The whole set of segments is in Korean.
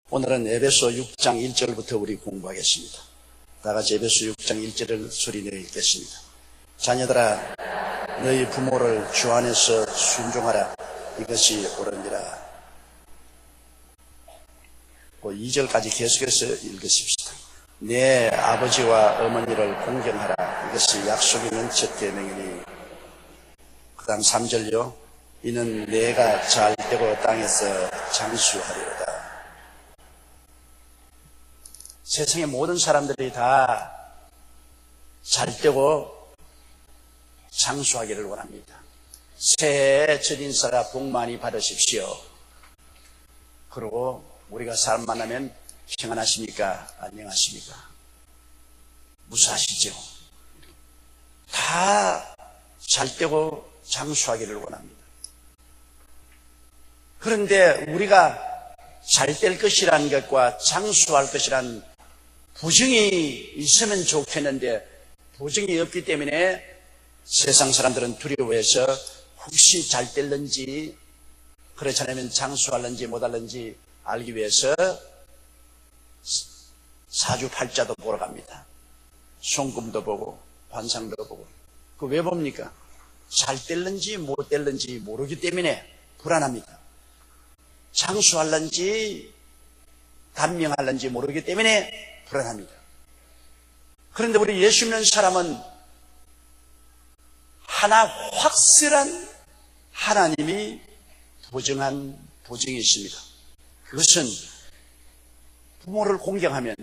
오늘은 에베소 6장 1절부터 우리 공부하겠습니다. 다 같이 에베소 6장 1절을 소리내어 읽겠습니다. 자녀들아, 너희 부모를 주 안에서 순종하라. 이것이 옳으니라. 2절까지 계속해서 읽으십시다. 내 아버지와 어머니를 공경하라. 이것이 약속 있는 첫 계명이니. 그 다음 3절요. 이는 내가 잘되고 땅에서 장수하리로다. 세상의 모든 사람들이 다 잘되고 장수하기를 원합니다. 새해 첫 인사가 복 많이 받으십시오. 그리고 우리가 사람 만나면 평안하십니까? 안녕하십니까? 무사하시죠? 다 잘되고 장수하기를 원합니다. 그런데 우리가 잘될 것이라는 것과 장수할 것이라는 부정이 있으면 좋겠는데 부정이 없기 때문에 세상 사람들은 두려워해서 혹시 잘 될는지 그렇지 않으면 장수할는지 못할는지 알기 위해서 사주팔자도 보러 갑니다. 손금도 보고 관상도 보고. 그 왜 봅니까? 잘 될는지 못 될는지 모르기 때문에 불안합니다. 장수할는지 단명할는지 모르기 때문에 불안합니다. 그런데 우리 예수 믿는 사람은 하나 확실한 하나님이 보증한 보증이 있습니다. 그것은 부모를 공경하면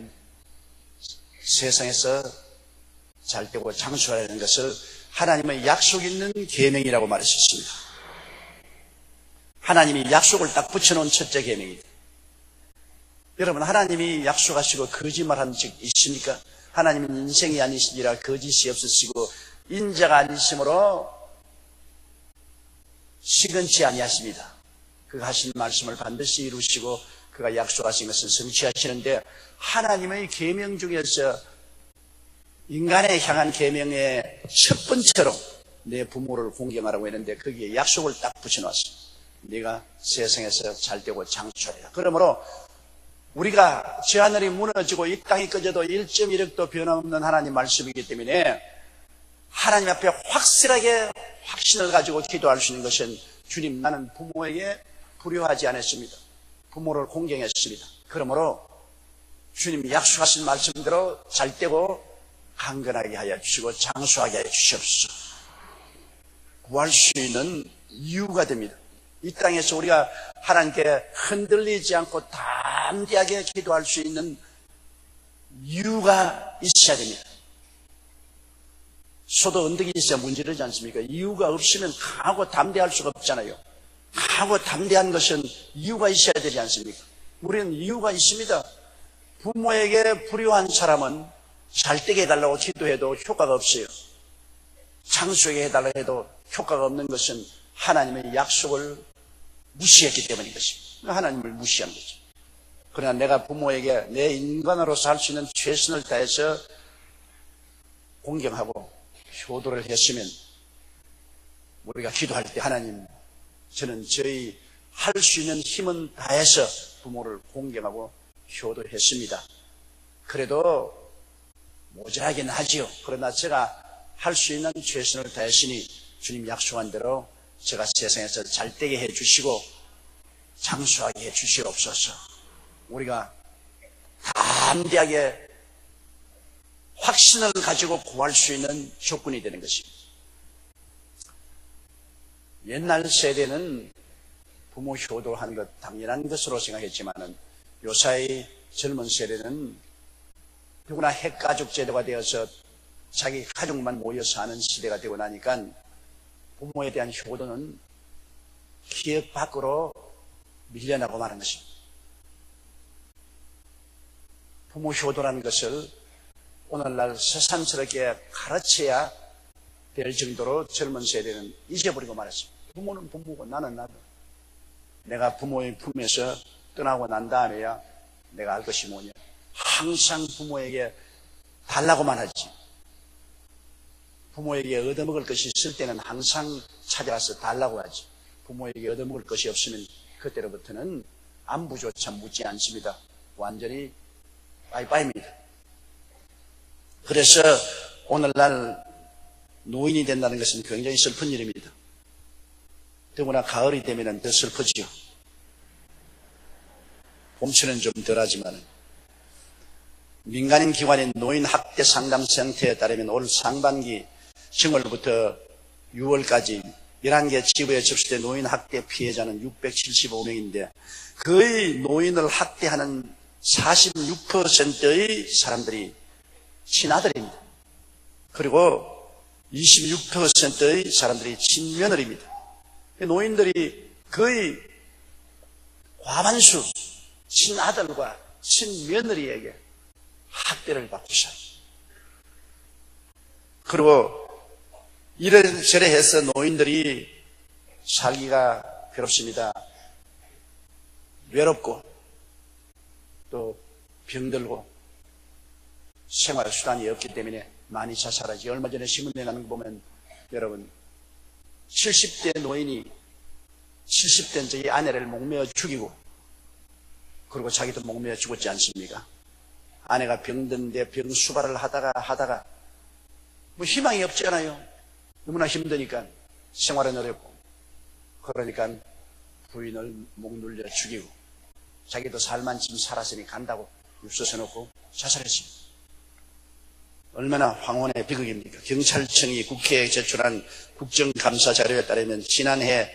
세상에서 잘되고 장수하라는 것을 하나님의 약속 있는 계명이라고 말하셨습니다. 하나님이 약속을 딱 붙여놓은 첫째 계명입니다. 여러분, 하나님이 약속하시고 거짓말한 적 있습니까? 하나님은 인생이 아니시니라 거짓이 없으시고 인자가 아니시므로 시건치 아니하십니다. 그가 하신 말씀을 반드시 이루시고 그가 약속하신 것을 성취하시는데 하나님의 계명 중에서 인간에 향한 계명의 첫 번째로 내 부모를 공경하라고 했는데 거기에 약속을 딱 붙여놨습니다. 네가 세상에서 잘되고 장수하리라. 그러므로 우리가 저 하늘이 무너지고 이 땅이 꺼져도 1.1억도 변함없는 하나님 말씀이기 때문에 하나님 앞에 확실하게 확신을 가지고 기도할 수 있는 것은 주님, 나는 부모에게 불효하지 않았습니다. 부모를 공경했습니다. 그러므로 주님이 약속하신 말씀대로 잘되고 강건하게 하여 주시고 장수하게 하여 주시옵소서. 구할 수 있는 이유가 됩니다. 이 땅에서 우리가 하나님께 흔들리지 않고 담대하게 기도할 수 있는 이유가 있어야 됩니다. 소도 언덕이 있어야 문제되지 않습니까? 이유가 없으면 강하고 담대할 수가 없잖아요. 강하고 담대한 것은 이유가 있어야 되지 않습니까? 우리는 이유가 있습니다. 부모에게 불효한 사람은 잘되게 해달라고 기도해도 효과가 없어요. 장수하게 해달라고 해도 효과가 없는 것은 하나님의 약속을 무시했기 때문인 것입니다. 하나님을 무시한 거죠. 그러나 내가 부모에게 내 인간으로서 할 수 있는 최선을 다해서 공경하고 효도를 했으면 우리가 기도할 때 하나님, 저는 저희 할 수 있는 힘은 다해서 부모를 공경하고 효도했습니다. 그래도 모자라긴 하지요. 그러나 제가 할 수 있는 최선을 다했으니 주님 약속한 대로 제가 세상에서 잘되게 해주시고 장수하게 해주시옵소서. 우리가 담대하게 확신을 가지고 구할 수 있는 조건이 되는 것입니다. 옛날 세대는 부모 효도하는 것 당연한 것으로 생각했지만은 요사이 젊은 세대는 누구나 핵가족 제도가 되어서 자기 가족만 모여서 하는 시대가 되고 나니까 부모에 대한 효도는 기억 밖으로 밀려나고 마는 것입니다. 부모 효도라는 것을 오늘날 새삼스럽게 가르쳐야 될 정도로 젊은 세대는 잊어버리고 말았습니다. 부모는 부모고 나는 나도. 내가 부모의 품에서 떠나고 난 다음에야 내가 알 것이 뭐냐. 항상 부모에게 달라고만 하지. 부모에게 얻어먹을 것이 있을 때는 항상 찾아가서 달라고 하지. 부모에게 얻어먹을 것이 없으면 그때로부터는 안부조차 묻지 않습니다. 완전히 빠이빠이입니다. 그래서 오늘날 노인이 된다는 것은 굉장히 슬픈 일입니다. 더구나 가을이 되면 더 슬프지요. 봄철은 좀 덜하지만 민간인 기관인 노인학대 상담센터에 따르면 올 상반기 정월부터 6월까지 11개 지부에 접수된 노인학대 피해자는 675명인데 거의 노인을 학대하는 46%의 사람들이 친아들입니다. 그리고 26%의 사람들이 친며느리입니다. 노인들이 거의 과반수 친아들과 친며느리에게 학대를 받고 살아요. 그리고 이래저래 해서 노인들이 살기가 괴롭습니다. 외롭고 또 병들고 생활 수단이 없기 때문에 많이 자살하지. 얼마 전에 신문에 나는 거 보면 여러분 70대 노인이 70대인 저희 아내를 목매어 죽이고 그리고 자기도 목매어 죽었지 않습니까? 아내가 병든데 병수발을 하다가 뭐 희망이 없잖아요. 너무나 힘드니까 생활은 어렵고 그러니까 부인을 목 눌려 죽이고 자기도 살만쯤 살았으니 간다고 입서서 놓고 자살했습니다. 얼마나 황혼의 비극입니까? 경찰청이 국회에 제출한 국정감사 자료에 따르면 지난해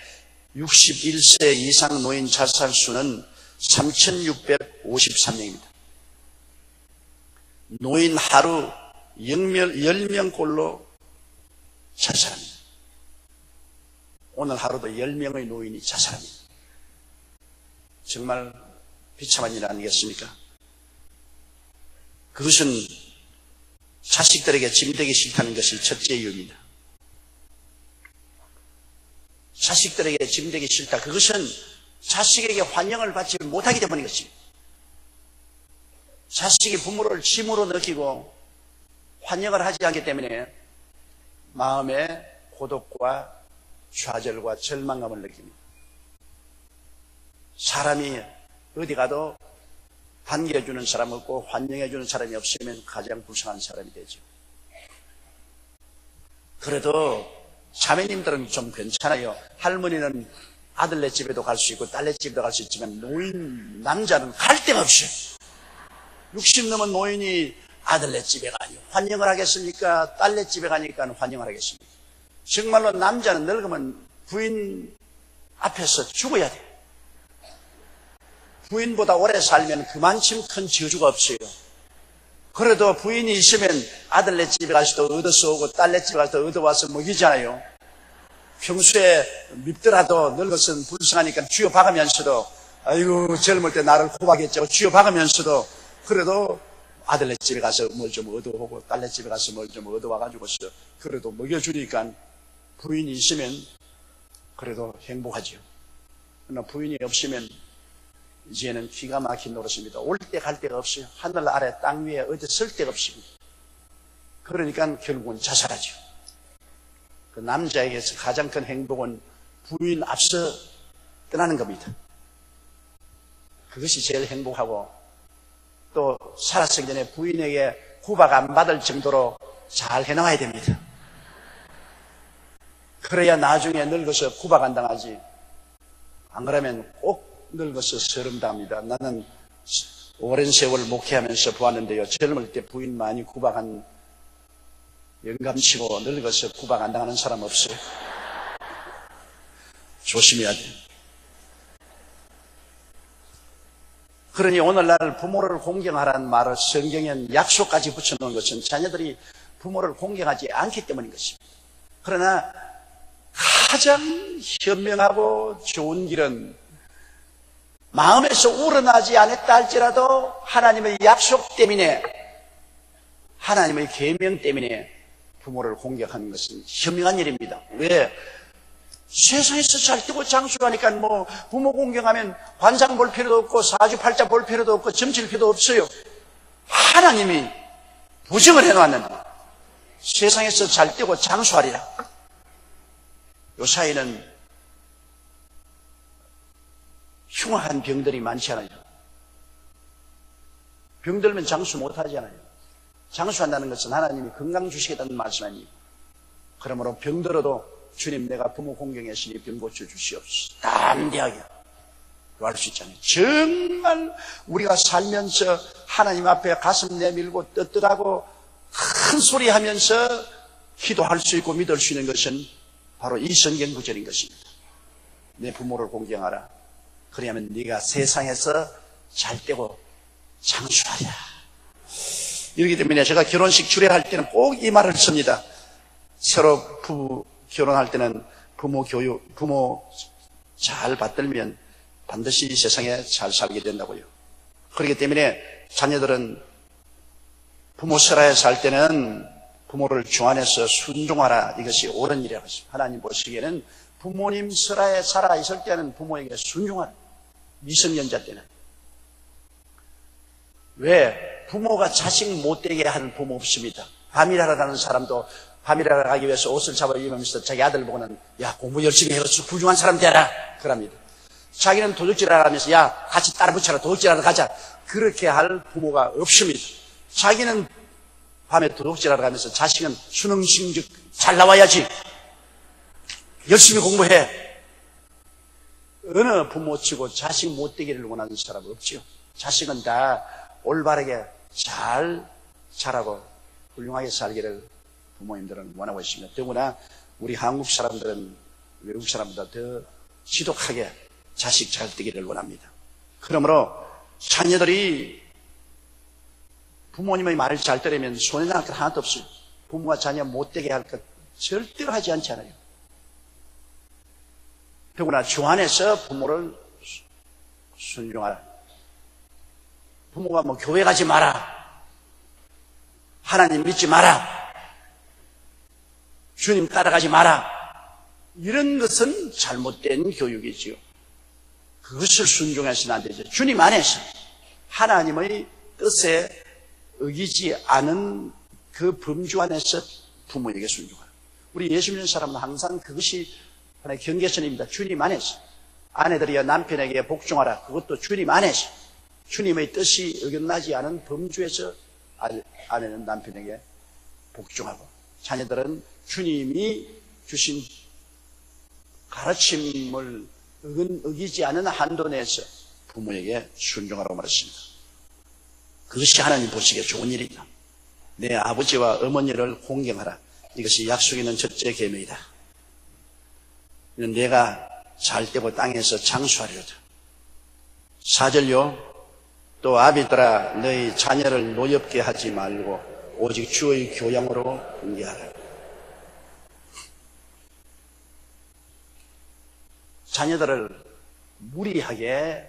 61세 이상 노인 자살 수는 3,653명입니다. 노인 하루 10명꼴로 자살합니다. 오늘 하루도 10명의 노인이 자살합니다. 정말 비참한 일 아니겠습니까? 그것은 자식들에게 짐되기 싫다는 것이 첫째 이유입니다. 자식들에게 짐되기 싫다. 그것은 자식에게 환영을 받지 못하기 때문인 것입니다. 자식이 부모를 짐으로 느끼고 환영을 하지 않기 때문에 마음에 고독과 좌절과 절망감을 느낍니다. 사람이 어디 가도 반겨주는 사람 없고 환영해주는 사람이 없으면 가장 불쌍한 사람이 되죠. 그래도 자매님들은 좀 괜찮아요. 할머니는 아들네 집에도 갈 수 있고 딸네 집에도 갈 수 있지만 노인 남자는 갈 데가 없어요. 60 넘은 노인이 아들네 집에 가니 환영을 하겠습니까? 딸네 집에 가니까 환영을 하겠습니까? 정말로 남자는 늙으면 부인 앞에서 죽어야 돼요. 부인보다 오래 살면 그만큼 큰 저주가 없어요. 그래도 부인이 있으면 아들네 집에 가서도 얻어서 오고 딸네 집에 가서도 얻어와서 먹이잖아요. 평소에 밉더라도 늙어서는 불쌍하니까 쥐어박으면서도 아이고 젊을 때 나를 호박했죠. 쥐어박으면서도 그래도 아들네 집에 가서 뭘 좀 얻어오고 딸네 집에 가서 뭘 좀 얻어와가지고서 그래도 먹여주니까 부인이 있으면 그래도 행복하죠. 그러나 부인이 없으면 이제는 기가 막힌 노릇입니다. 올 때 갈 데가 없어요. 하늘 아래 땅 위에 어디 설 데가 없습니다. 그러니까 결국은 자살하죠. 그 남자에게서 가장 큰 행복은 부인 앞서 떠나는 겁니다. 그것이 제일 행복하고 또 살았기 전에 부인에게 구박 안 받을 정도로 잘 해나와야 됩니다. 그래야 나중에 늙어서 구박 안 당하지. 안 그러면 꼭 늙어서 서름당합니다. 나는 오랜 세월 목회하면서 보았는데요. 젊을 때 부인 많이 구박한 영감치고 늙어서 구박 안 당하는 사람 없어요. 조심해야 돼요. 그러니 오늘날 부모를 공경하라는 말을 성경에 약속까지 붙여놓은 것은 자녀들이 부모를 공경하지 않기 때문인 것입니다. 그러나 가장 현명하고 좋은 길은 마음에서 우러나지 않았다 할지라도 하나님의 약속 때문에 하나님의 계명 때문에 부모를 공격하는 것은 현명한 일입니다. 왜? 세상에서 잘 뛰고 장수하니까 뭐 부모 공격하면 관상 볼 필요도 없고 사주팔자 볼 필요도 없고 점칠 필요도 없어요. 하나님이 보증을 해놓았는데 세상에서 잘 뛰고 장수하리라. 요 사이는 흉한 병들이 많잖아요. 병들면 장수 못하잖아요. 장수한다는 것은 하나님이 건강 주시겠다는 말씀 아니에요. 그러므로 병들어도 주님 내가 부모 공경했으니 병 고쳐주시옵소서. 담대하게 할 수 있잖아요. 정말 우리가 살면서 하나님 앞에 가슴 내밀고 떳떳하고 큰 소리 하면서 기도할 수 있고 믿을 수 있는 것은 바로 이 성경 구절인 것입니다. 내 부모를 공경하라. 그러면 네가 세상에서 잘되고 장수하랴. 이렇기 때문에 제가 결혼식 주례할 때는 꼭 이 말을 씁니다. 새로 부부 결혼할 때는 부모 교육, 부모 잘 받들면 반드시 이 세상에 잘 살게 된다고요. 그렇기 때문에 자녀들은 부모 설하에 살 때는 부모를 중안해서 순종하라. 이것이 옳은 일이라고 했습니다. 하나님 보시기에는 부모님 설하에 살아 있을 때는 부모에게 순종하라. 미성년자 때는. 왜? 부모가 자식 못되게 하는 부모 없습니다. 밤일하러 가는 사람도 밤일하러 가기 위해서 옷을 잡아 입으면서 자기 아들 보고는 야 공부 열심히 해서 훌륭한 사람 되라 그럽니다. 자기는 도둑질하러 가면서 야 같이 따라 붙여라 도둑질하러 가자 그렇게 할 부모가 없습니다. 자기는 밤에 도둑질하러 가면서 자식은 수능 성적 잘 나와야지 열심히 공부해. 어느 부모치고 자식 못되기를 원하는 사람 없지요. 자식은 다 올바르게 잘 자라고 훌륭하게 살기를 부모님들은 원하고 있습니다. 더구나 우리 한국 사람들은 외국 사람보다 더 지독하게 자식 잘 되기를 원합니다. 그러므로 자녀들이 부모님의 말을 잘 들으면 손해날 것 하나도 없어요. 부모가 자녀 못되게 할 것 절대로 하지 않잖아요. 더구나 주 안에서 부모를 순종하라. 부모가 뭐 교회 가지 마라. 하나님 믿지 마라. 주님 따라가지 마라. 이런 것은 잘못된 교육이지요. 그것을 순종해서는 안 되죠. 주님 안에서 하나님의 뜻에 어기지 않은 그 범주 안에서 부모에게 순종하라. 우리 예수 믿는 사람은 항상 그것이 하나의 경계선입니다. 주님 안에서. 아내들이여 남편에게 복종하라. 그것도 주님 안에서. 주님의 뜻이 어긋나지 않은 범주에서 아내는 남편에게 복종하고 자녀들은 주님이 주신 가르침을 어기지 않은 한도 내에서 부모에게 순종하라고 말했습니다. 그것이 하나님 보시기에 좋은 일이다. 내 아버지와 어머니를 공경하라. 이것이 약속 있는 첫째 계명이다. 내가 잘되고 땅에서 장수하리로다. 4절요. 또 아비들아 너희 자녀를 노엽게 하지 말고 오직 주의 교양으로 훈계하라. 자녀들을 무리하게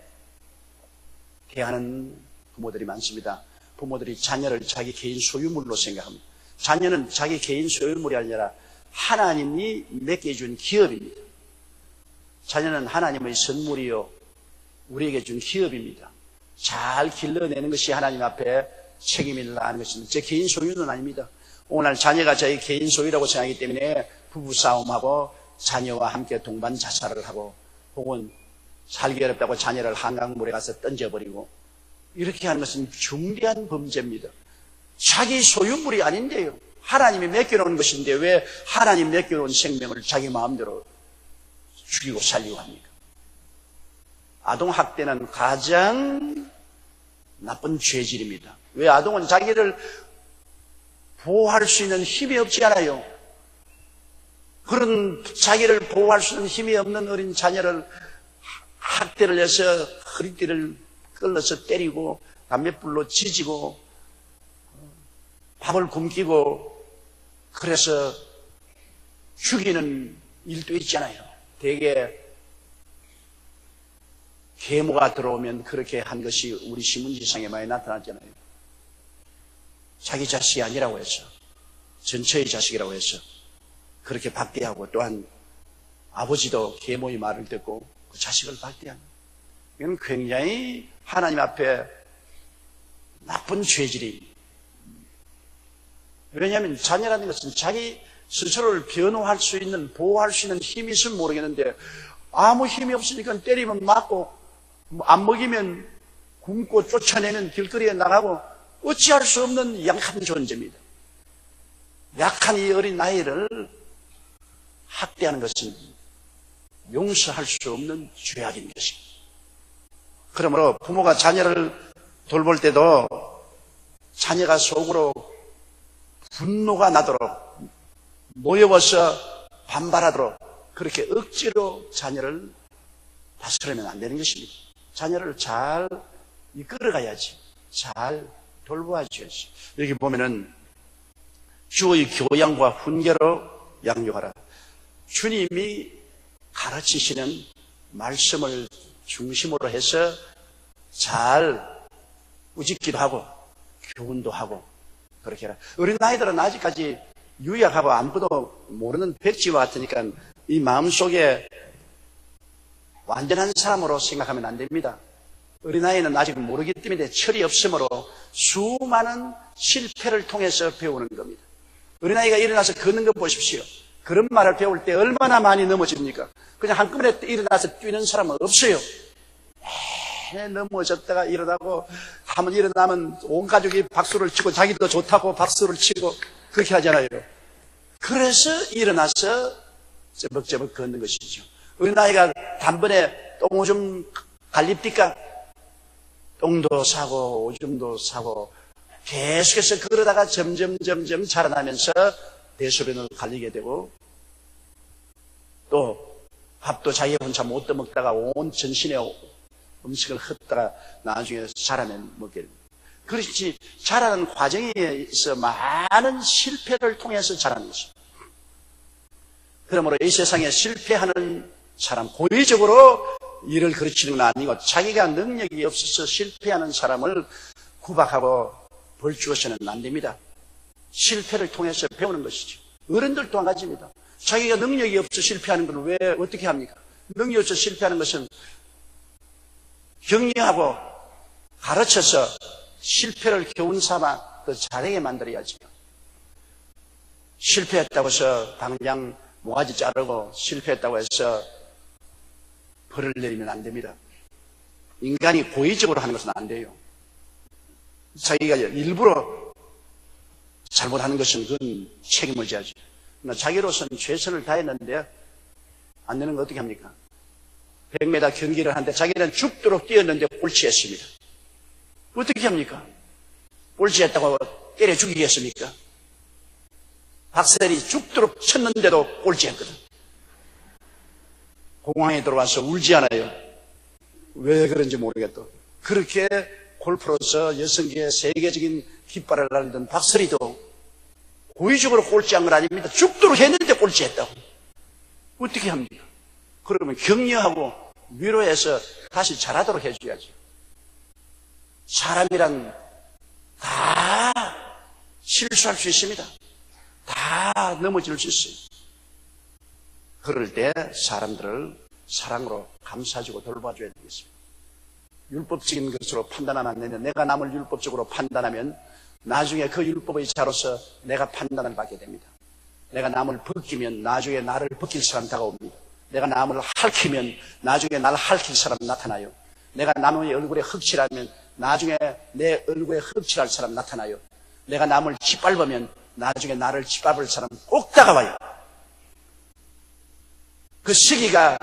대하는 부모들이 많습니다. 부모들이 자녀를 자기 개인 소유물로 생각합니다. 자녀는 자기 개인 소유물이 아니라 하나님이 맡겨준 기업입니다. 자녀는 하나님의 선물이요 우리에게 준 기업입니다. 잘 길러내는 것이 하나님 앞에 책임을 다하는 것입니다. 제 개인 소유는 아닙니다. 오늘 자녀가 저의 개인 소유라고 생각하기 때문에 부부싸움하고 자녀와 함께 동반 자살을 하고 혹은 살기 어렵다고 자녀를 한강물에 가서 던져버리고 이렇게 하는 것은 중대한 범죄입니다. 자기 소유물이 아닌데요. 하나님이 맡겨놓은 것인데 왜 하나님 맡겨놓은 생명을 자기 마음대로 죽이고 살리고 합니까? 아동학대는 가장 나쁜 죄질입니다. 왜 아동은 자기를 보호할 수 있는 힘이 없지 않아요. 그런 자기를 보호할 수 있는 힘이 없는 어린 자녀를 학대를 해서 허리띠를 끌어서 때리고 담뱃불로 지지고 밥을 굶기고 그래서 죽이는 일도 있잖아요. 대개 계모가 들어오면 그렇게 한 것이 우리 신문지상에 많이 나타났잖아요. 자기 자식이 아니라고 해서 전처의 자식이라고 해서 그렇게 박대하고 또한 아버지도 계모의 말을 듣고 그 자식을 박대하는 이건 굉장히 하나님 앞에 나쁜 죄질이. 왜냐하면 자녀라는 것은 자기 스스로를 변호할 수 있는 보호할 수 있는 힘이 있으면 모르겠는데 아무 힘이 없으니까 때리면 맞고 안 먹이면 굶고 쫓아내면 길거리에 나가고 어찌할 수 없는 약한 존재입니다. 약한 이 어린 아이를 학대하는 것은 용서할 수 없는 죄악인 것입니다. 그러므로 부모가 자녀를 돌볼 때도 자녀가 속으로 분노가 나도록 모여서 반발하도록 그렇게 억지로 자녀를 다스리면 안 되는 것입니다. 자녀를 잘 이끌어가야지. 잘 돌보아줘야지. 여기 보면은 주의 교양과 훈계로 양육하라. 주님이 가르치시는 말씀을 중심으로 해서 잘 우직기도 하고 교훈도 하고 그렇게 해라. 어린아이들은 아직까지 유약하고 아무것도 모르는 백지와 같으니까 이 마음속에 완전한 사람으로 생각하면 안 됩니다. 어린아이는 아직 모르기 때문에 철이 없으므로 수많은 실패를 통해서 배우는 겁니다. 어린아이가 일어나서 걷는 거 보십시오. 그런 말을 배울 때 얼마나 많이 넘어집니까? 그냥 한꺼번에 일어나서 뛰는 사람은 없어요. 넘어졌다가 일어나고 한번 일어나면 온 가족이 박수를 치고 자기도 좋다고 박수를 치고 그렇게 하잖아요. 그래서 일어나서 저벅저벅 걷는 것이죠. 어린아이가 단번에 똥 오줌 갈립니까? 똥도 사고 오줌도 사고 계속해서 그러다가 점점 자라나면서 대소변을 갈리게 되고 또 밥도 자기 혼자 못 떠먹다가 온 전신에 음식을 흩다가 나중에 자라면 먹게 됩니다. 그렇지 자라는 과정에 있어 많은 실패를 통해서 자라는 것입니다. 그러므로 이 세상에 실패하는 사람, 고의적으로 일을 가르치는 건 아니고 자기가 능력이 없어서 실패하는 사람을 구박하고 벌주어서는 안 됩니다. 실패를 통해서 배우는 것이죠. 어른들도 마찬가지입니다. 자기가 능력이 없어 실패하는 걸 왜 어떻게 합니까? 능력이 없어 실패하는 것은 격려하고 가르쳐서 실패를 교훈 삼아 더 잘하게 만들어야죠. 실패했다고 해서 당장 모가지 자르고 실패했다고 해서 벌을 내리면 안 됩니다. 인간이 고의적으로 하는 것은 안 돼요. 자기가 일부러 잘못하는 것은 그건 책임을 져야죠. 그러나 자기로서는 최선을 다했는데 안 되는 거 어떻게 합니까? 100m 경기를 하는데 자기는 죽도록 뛰었는데 꼴찌했습니다. 어떻게 합니까? 꼴찌했다고 때려 죽이겠습니까? 박세리 죽도록 쳤는데도 꼴찌했거든. 공항에 들어와서 울지 않아요. 왜 그런지 모르겠다. 그렇게 골프로서 여성계의 세계적인 깃발을 날리던 박세리도 고의적으로 꼴찌한 건 아닙니다. 죽도록 했는데 꼴찌했다고. 어떻게 합니까? 그러면 격려하고 위로해서 다시 잘하도록 해줘야죠. 사람이란 다 실수할 수 있습니다. 다 넘어질 수 있어요. 그럴 때 사람들을 사랑으로 감싸주고 돌봐줘야 되겠습니다. 율법적인 것으로 판단하면 안 되는데 내가 남을 율법적으로 판단하면 나중에 그 율법의 자로서 내가 판단을 받게 됩니다. 내가 남을 벗기면 나중에 나를 벗길 사람 다가옵니다. 내가 남을 핥히면 나중에 나를 핥힐 사람 나타나요. 내가 남의 얼굴에 흙칠하면 나중에 내 얼굴에 흙칠할 사람 나타나요. 내가 남을 짓밟으면 나중에 나를 짓밟을 사람 꼭 다가와요. 그 시기가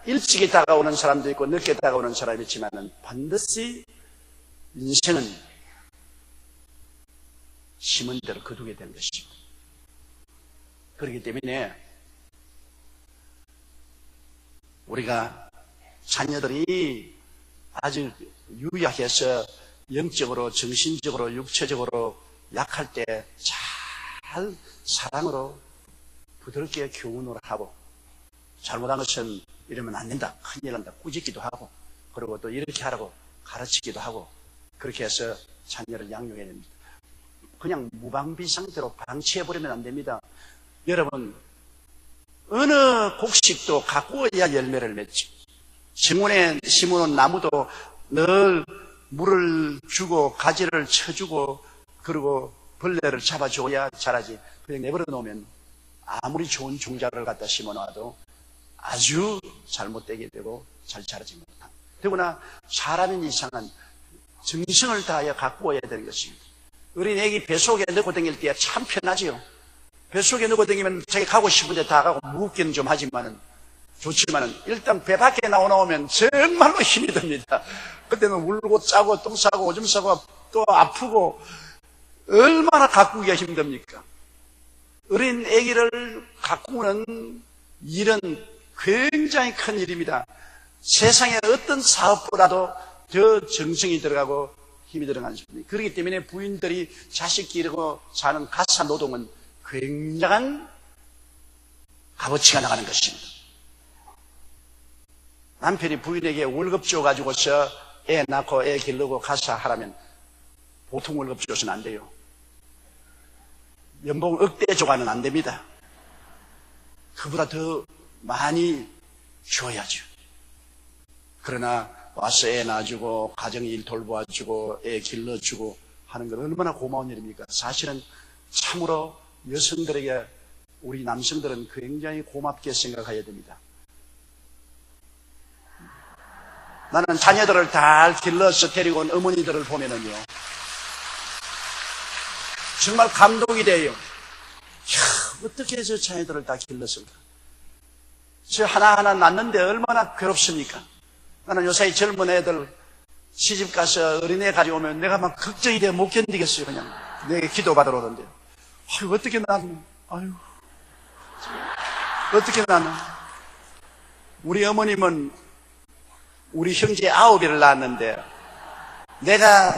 일찍이 다가오는 사람도 있고 늦게 다가오는 사람이 있지만 반드시 인생은 심은 대로 거두게 되는 것입니다. 그렇기 때문에 우리가 자녀들이 아주 유약해서 영적으로 정신적으로 육체적으로 약할 때 잘 사랑으로 부드럽게 교훈을 하고 잘못한 것은 이러면 안 된다, 큰일 난다, 꾸짖기도 하고 그리고 또 이렇게 하라고 가르치기도 하고 그렇게 해서 자녀를 양육해야 됩니다. 그냥 무방비 상태로 방치해버리면 안 됩니다. 여러분 어느 곡식도 가꾸어야 열매를 맺지. 시몬에 심어놓은 나무도 늘 물을 주고 가지를 쳐주고 그리고 벌레를 잡아줘야 자라지. 그냥 내버려 놓으면 아무리 좋은 종자를 갖다 심어놔도 아주 잘못되게 되고 잘 자라지 못합니다. 더구나 사람인 이상은 정성을 다하여 갖고 와야 되는 것입니다. 어린 애기 뱃속에 넣고 다닐 때 참 편하지요. 뱃속에 넣고 다니면 자기 가고 싶은데 다 가고 무겁기는 좀 하지만은 좋지만은 일단 배 밖에 나오면 정말로 힘이 듭니다. 그때는 울고 짜고 똥 싸고 오줌 싸고 또 아프고 얼마나 가꾸기가 힘듭니까? 어린 아기를 가꾸는 일은 굉장히 큰 일입니다. 세상의 어떤 사업보다도 더 정성이 들어가고 힘이 들어가는 것입니다. 그렇기 때문에 부인들이 자식 기르고 사는 가사 노동은 굉장한 값어치가 나가는 것입니다. 남편이 부인에게 월급 줘가지고서 애 낳고 애 기르고 가사 하라면 보통 월급 줘서는 안 돼요. 연봉 억대 줘가는 안 됩니다. 그보다 더 많이 줘야죠. 그러나 와서 애 낳아주고 가정일 돌봐주고 애 길러주고 하는 건 얼마나 고마운 일입니까? 사실은 참으로 여성들에게 우리 남성들은 굉장히 고맙게 생각해야 됩니다. 나는 자녀들을 다 길러서 데리고 온 어머니들을 보면은요, 정말 감동이 돼요. 이야, 어떻게 저 자녀들을 다 길렀을까? 저 하나하나 낳는데 얼마나 괴롭습니까? 나는 요새 젊은 애들 시집 가서 어린애 가져오면 내가 막 걱정이 돼 못 견디겠어요. 그냥 내게 기도 받으러 오던데. 아유, 어떻게 낳았나? 아유, 어떻게 낳았나? 우리 어머님은 우리 형제 9을 낳았는데 내가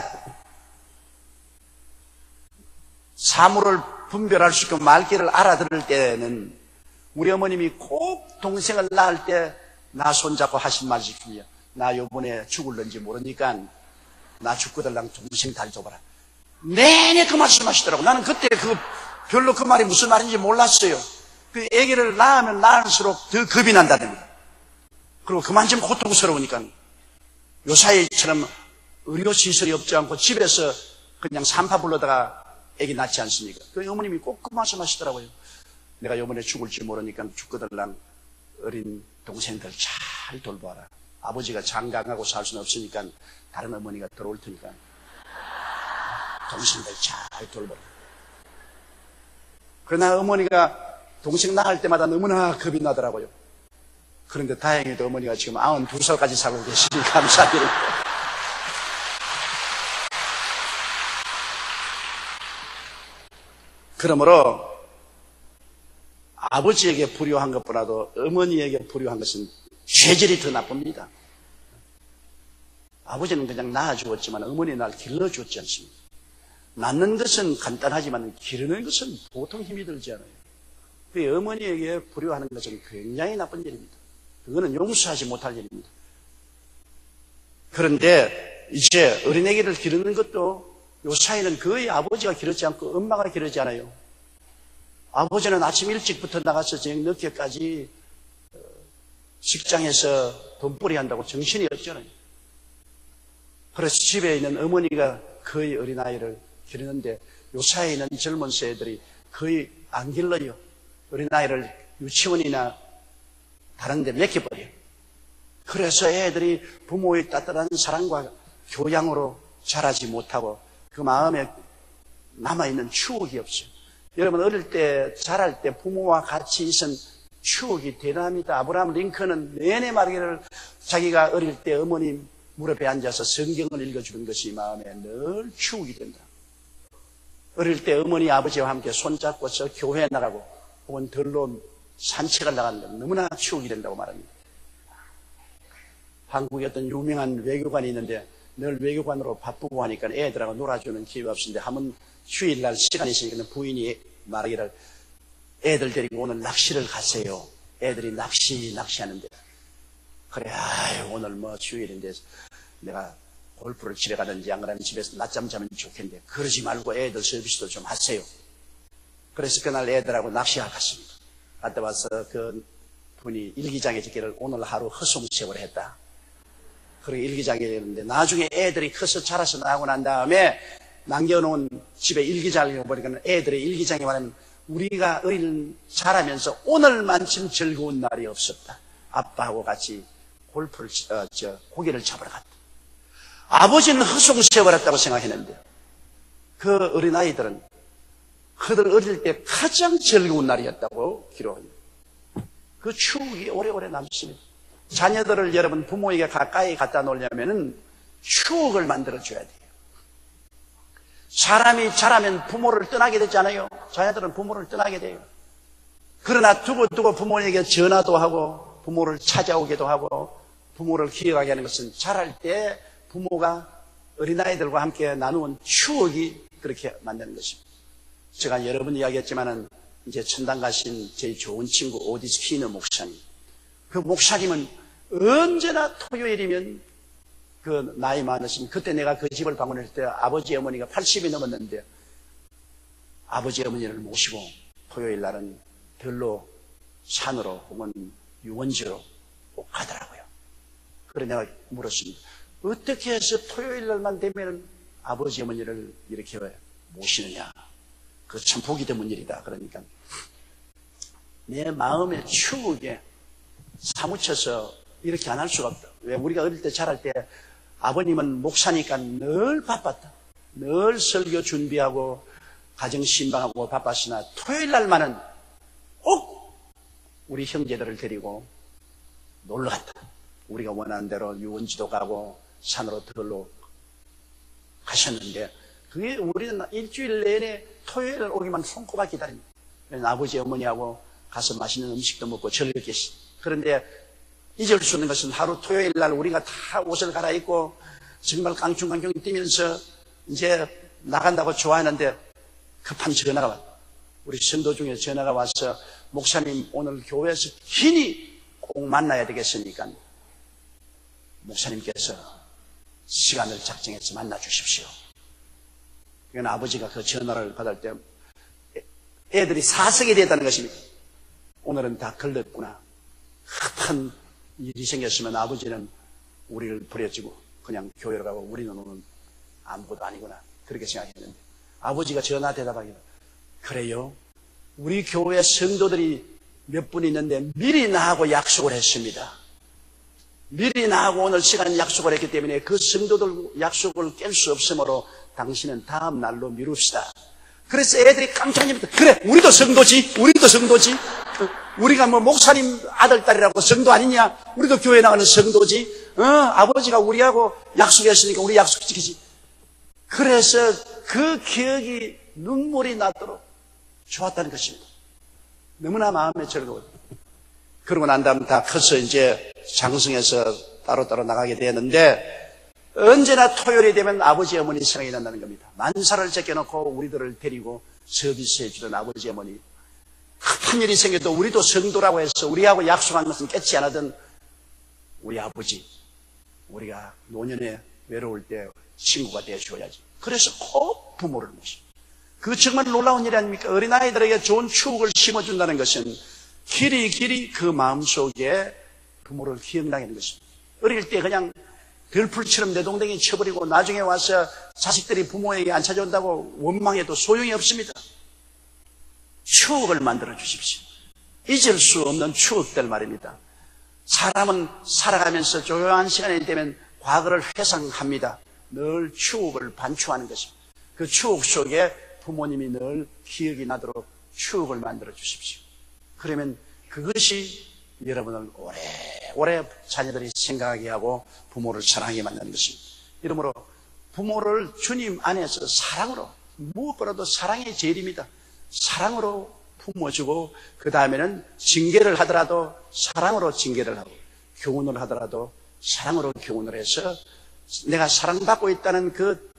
사물을 분별할 수 있고 말귀를 알아들을 때는 우리 어머님이 꼭 동생을 낳을 때 나 손잡고 하신 말이 있군요. 나 요번에 죽을는지 모르니까 나 죽고달랑 동생 다리 줘봐라. 내내 그 말씀 하시더라고. 나는 그때 별로 그 말이 무슨 말인지 몰랐어요. 그 아기를 낳으면 낳을수록 더 겁이 난다답니다. 그리고 그만큼 고통스러우니까 요사이처럼 의료시설이 없지 않고 집에서 그냥 산파 불러다가 아기 낳지 않습니까? 그 어머님이 꼭 그 말씀 하시더라고요. 내가 요번에 죽을지 모르니까 죽거들랑 어린 동생들 잘 돌봐라. 아버지가 장강하고 살 수는 없으니까 다른 어머니가 들어올 테니까 동생들 잘 돌봐라. 그러나 어머니가 동생 낳을 때마다 너무나 겁이 나더라고요. 그런데 다행히도 어머니가 지금 92살까지 살고 계시니 감사드립니다. 그러므로 아버지에게 불효한 것보다도 어머니에게 불효한 것은 죄질이 더 나쁩니다. 아버지는 그냥 낳아주었지만 어머니 날 길러주었지 않습니까? 낳는 것은 간단하지만 기르는 것은 보통 힘이 들지 않아요. 그 어머니에게 불효하는 것은 굉장히 나쁜 일입니다. 그거는 용서하지 못할 일입니다. 그런데 이제 어린애기를 기르는 것도 요 사이는 거의 아버지가 기르지 않고 엄마가 기르지 않아요. 아버지는 아침 일찍부터 나가서 저녁 늦게까지 직장에서 돈벌이 한다고 정신이 없잖아요. 그래서 집에 있는 어머니가 거의 어린아이를 기르는데 요 사이는 젊은 세대들이 거의 안 길러요. 어린아이를 유치원이나 다른 데 맡겨버려요. 그래서 애들이 부모의 따뜻한 사랑과 교양으로 자라지 못하고 그 마음에 남아있는 추억이 없어요. 여러분 어릴 때 자랄 때 부모와 같이 있은 추억이 대단합니다. 아브라함 링컨은 내내 말하기를 자기가 어릴 때 어머니 무릎에 앉아서 성경을 읽어주는 것이 마음에 늘 추억이 된다. 어릴 때 어머니 아버지와 함께 손잡고서 교회에 나가고 혹은 들로 산책을 나가는 건 너무나 추억이 된다고 말합니다. 한국에 어떤 유명한 외교관이 있는데 늘 외교관으로 바쁘고 하니까 애들하고 놀아주는 기회가 없었는데 한번 휴일날 시간이 있으니까 부인이 말하기를 애들 데리고 오늘 낚시를 가세요. 애들이 낚시하는데 그래 오늘 뭐 휴일인데 내가 골프를 치러 가든지 안 그러면 집에서 낮잠 자면 좋겠는데 그러지 말고 애들 서비스도 좀 하세요. 그래서 그날 애들하고 낚시하러 갔습니다. 갔다 와서 그 분이 일기장에 적기를 오늘 하루 허송세월을 했다. 그리고 일기장에 있는데 나중에 애들이 커서 자라서 나가고 난 다음에 남겨놓은 집에 일기장을 보니까 애들의 일기장에 말하면 우리가 자라면서 오늘만큼 즐거운 날이 없었다. 아빠하고 같이 고기를 잡으러 갔다. 아버지는 헛송세워버렸다고 생각했는데 그 어린아이들은 그들 어릴 때 가장 즐거운 날이었다고 기록합니다. 그 추억이 오래오래 남습니다. 자녀들을 여러분 부모에게 가까이 갖다 놓으려면 추억을 만들어줘야 돼요. 사람이 자라면 부모를 떠나게 되잖아요. 자녀들은 부모를 떠나게 돼요. 그러나 두고두고 부모에게 전화도 하고 부모를 찾아오기도 하고 부모를 기억하게 하는 것은 자랄 때 부모가 어린아이들과 함께 나누은 추억이 그렇게 만드는 것입니다. 제가 여러 번 이야기했지만은 이제 천당 가신 제 좋은 친구 오디스 키너 목사님. 그 목사님은 언제나 토요일이면 그 나이 많으신 그때 내가 그 집을 방문할 때 아버지 어머니가 80이 넘었는데 아버지 어머니를 모시고 토요일 날은 들로 산으로 혹은 유원지로 꼭 가더라고요. 그래 내가 물었습니다. 어떻게 해서 토요일 날만 되면 아버지 어머니를 이렇게 모시느냐. 그 참 복이 드문 일이다. 그러니까 내 마음의 추억에 사무쳐서 이렇게 안 할 수가 없다. 왜 우리가 어릴 때 자랄 때 아버님은 목사니까 늘 바빴다. 늘 설교 준비하고 가정신방하고 바빴으나 토요일 날만은 꼭 우리 형제들을 데리고 놀러 갔다. 우리가 원하는 대로 유원지도 가고 산으로 들로 가셨는데 그게 우리는 일주일 내내 토요일 오기만 손꼽아 기다립니다. 아버지 어머니하고 가서 맛있는 음식도 먹고 즐겁게. 그런데 잊을 수 없는 것은 하루 토요일 날 우리가 다 옷을 갈아입고 정말 깡충깡충 뛰면서 이제 나간다고 좋아하는데 급한 전화가 왔다. 우리 성도 중에 전화가 와서 목사님 오늘 교회에서 긴히 꼭 만나야 되겠으니까 목사님께서 시간을 작정해서 만나 주십시오. 이건 아버지가 그 전화를 받을 때 애들이 사석이 됐다는 것입니다. 오늘은 다 걸렸구나. 급한 일이 생겼으면 아버지는 우리를 버려주고 그냥 교회로 가고 우리는 오늘 아무것도 아니구나. 그렇게 생각했는데 아버지가 전화 대답하기로 그래요. 우리 교회 성도들이 몇 분 있는데 미리 나하고 약속을 했습니다. 미리 나하고 오늘 시간 약속을 했기 때문에 그 성도들 약속을 깰 수 없으므로 당신은 다음 날로 미룹시다. 그래서 애들이 깜짝 놀랐다. 그래, 우리도 성도지. 우리가 뭐 목사님 아들, 딸이라고 성도 아니냐? 우리도 교회 나가는 성도지. 아버지가 우리하고 약속했으니까 우리 약속 지키지. 그래서 그 기억이 눈물이 나도록 좋았다는 것입니다. 너무나 마음에 즐거워요. 그러고 난 다음 다 커서 이제 장성해서 따로따로 나가게 되었는데 언제나 토요일이 되면 아버지 어머니 생각이 난다는 겁니다. 만사를 제껴놓고 우리들을 데리고 서비스해 주던 아버지 어머니. 급한 일이 생겨도 우리도 성도라고 해서 우리하고 약속한 것은 깨지 않았던 우리 아버지. 우리가 노년에 외로울 때 친구가 되어줘야지. 그래서 꼭 부모를 모십니다. 그 정말 놀라운 일이 아닙니까? 어린아이들에게 좋은 추억을 심어준다는 것은 길이 그 마음속에 부모를 기억나게 하는 것입니다. 어릴 때 그냥 들풀처럼 내동댕이 쳐버리고 나중에 와서 자식들이 부모에게 안 찾아온다고 원망해도 소용이 없습니다. 추억을 만들어 주십시오. 잊을 수 없는 추억들 말입니다. 사람은 살아가면서 조용한 시간이 되면 과거를 회상합니다. 늘 추억을 반추하는 것입니다. 그 추억 속에 부모님이 늘 기억이 나도록 추억을 만들어 주십시오. 그러면 그것이 여러분을 오래오래 자녀들이 생각하게 하고 부모를 사랑하게 만드는 것입니다. 이러므로 부모를 주님 안에서 사랑으로, 무엇보다도 사랑이 제일입니다. 사랑으로 품어주고 그 다음에는 징계를 하더라도 사랑으로 징계를 하고 교훈을 하더라도 사랑으로 교훈을 해서 내가 사랑받고 있다는 그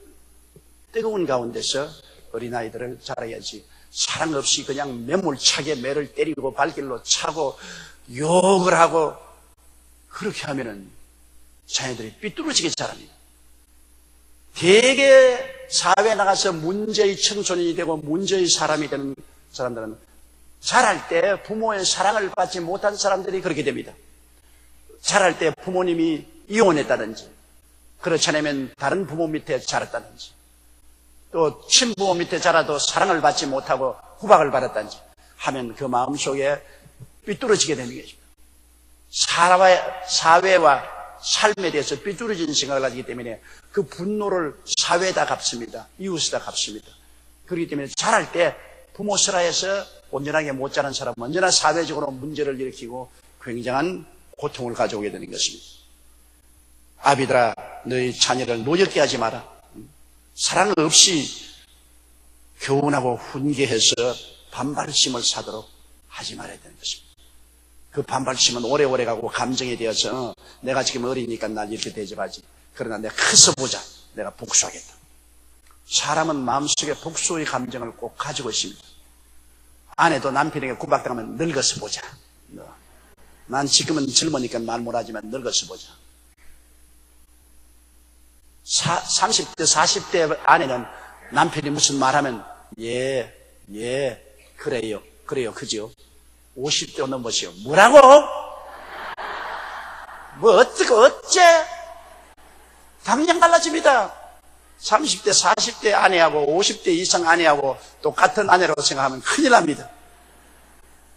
뜨거운 가운데서 어린아이들을 자라야지. 사랑 없이 그냥 매몰차게 매를 때리고 발길로 차고 욕을 하고 그렇게 하면은 자녀들이 삐뚤어지게 자랍니다. 대개 사회에 나가서 문제의 청소년이 되고 문제의 사람이 되는 사람들은 자랄 때 부모의 사랑을 받지 못한 사람들이 그렇게 됩니다. 자랄 때 부모님이 이혼했다든지 그렇지 않으면 다른 부모 밑에 자랐다든지 또 친부모 밑에 자라도 사랑을 받지 못하고 후박을 받았다든지 하면 그 마음속에 삐뚤어지게 되는 것입니다. 사회와 삶에 대해서 삐뚤어진 생각을 가지기 때문에 그 분노를 사회에다 갚습니다. 이웃에다 갚습니다. 그렇기 때문에 자랄 때 부모 설하에서 온전하게 못 자란 사람은 언제나 사회적으로 문제를 일으키고 굉장한 고통을 가져오게 되는 것입니다. 아비들아, 너희 자녀를 노엽게 하지 마라. 사랑 없이 교훈하고 훈계해서 반발심을 사도록 하지 말아야 되는 것입니다. 그 반발심은 오래오래 가고 감정이 되어서 내가 지금 어리니까 날 이렇게 대접하지. 그러나 내가 커서 보자. 내가 복수하겠다. 사람은 마음속에 복수의 감정을 꼭 가지고 있습니다. 아내도 남편에게 구박당하면 늙어서 보자. 난 지금은 젊으니까 말 못하지만 늙어서 보자. 30대, 40대 아내는 남편이 무슨 말하면 그래요, 그죠? 50대 넘으시오. 뭐라고? 어째? 당장 달라집니다. 30대, 40대 아내하고 50대 이상 아내하고 똑같은 아내라고 생각하면 큰일 납니다.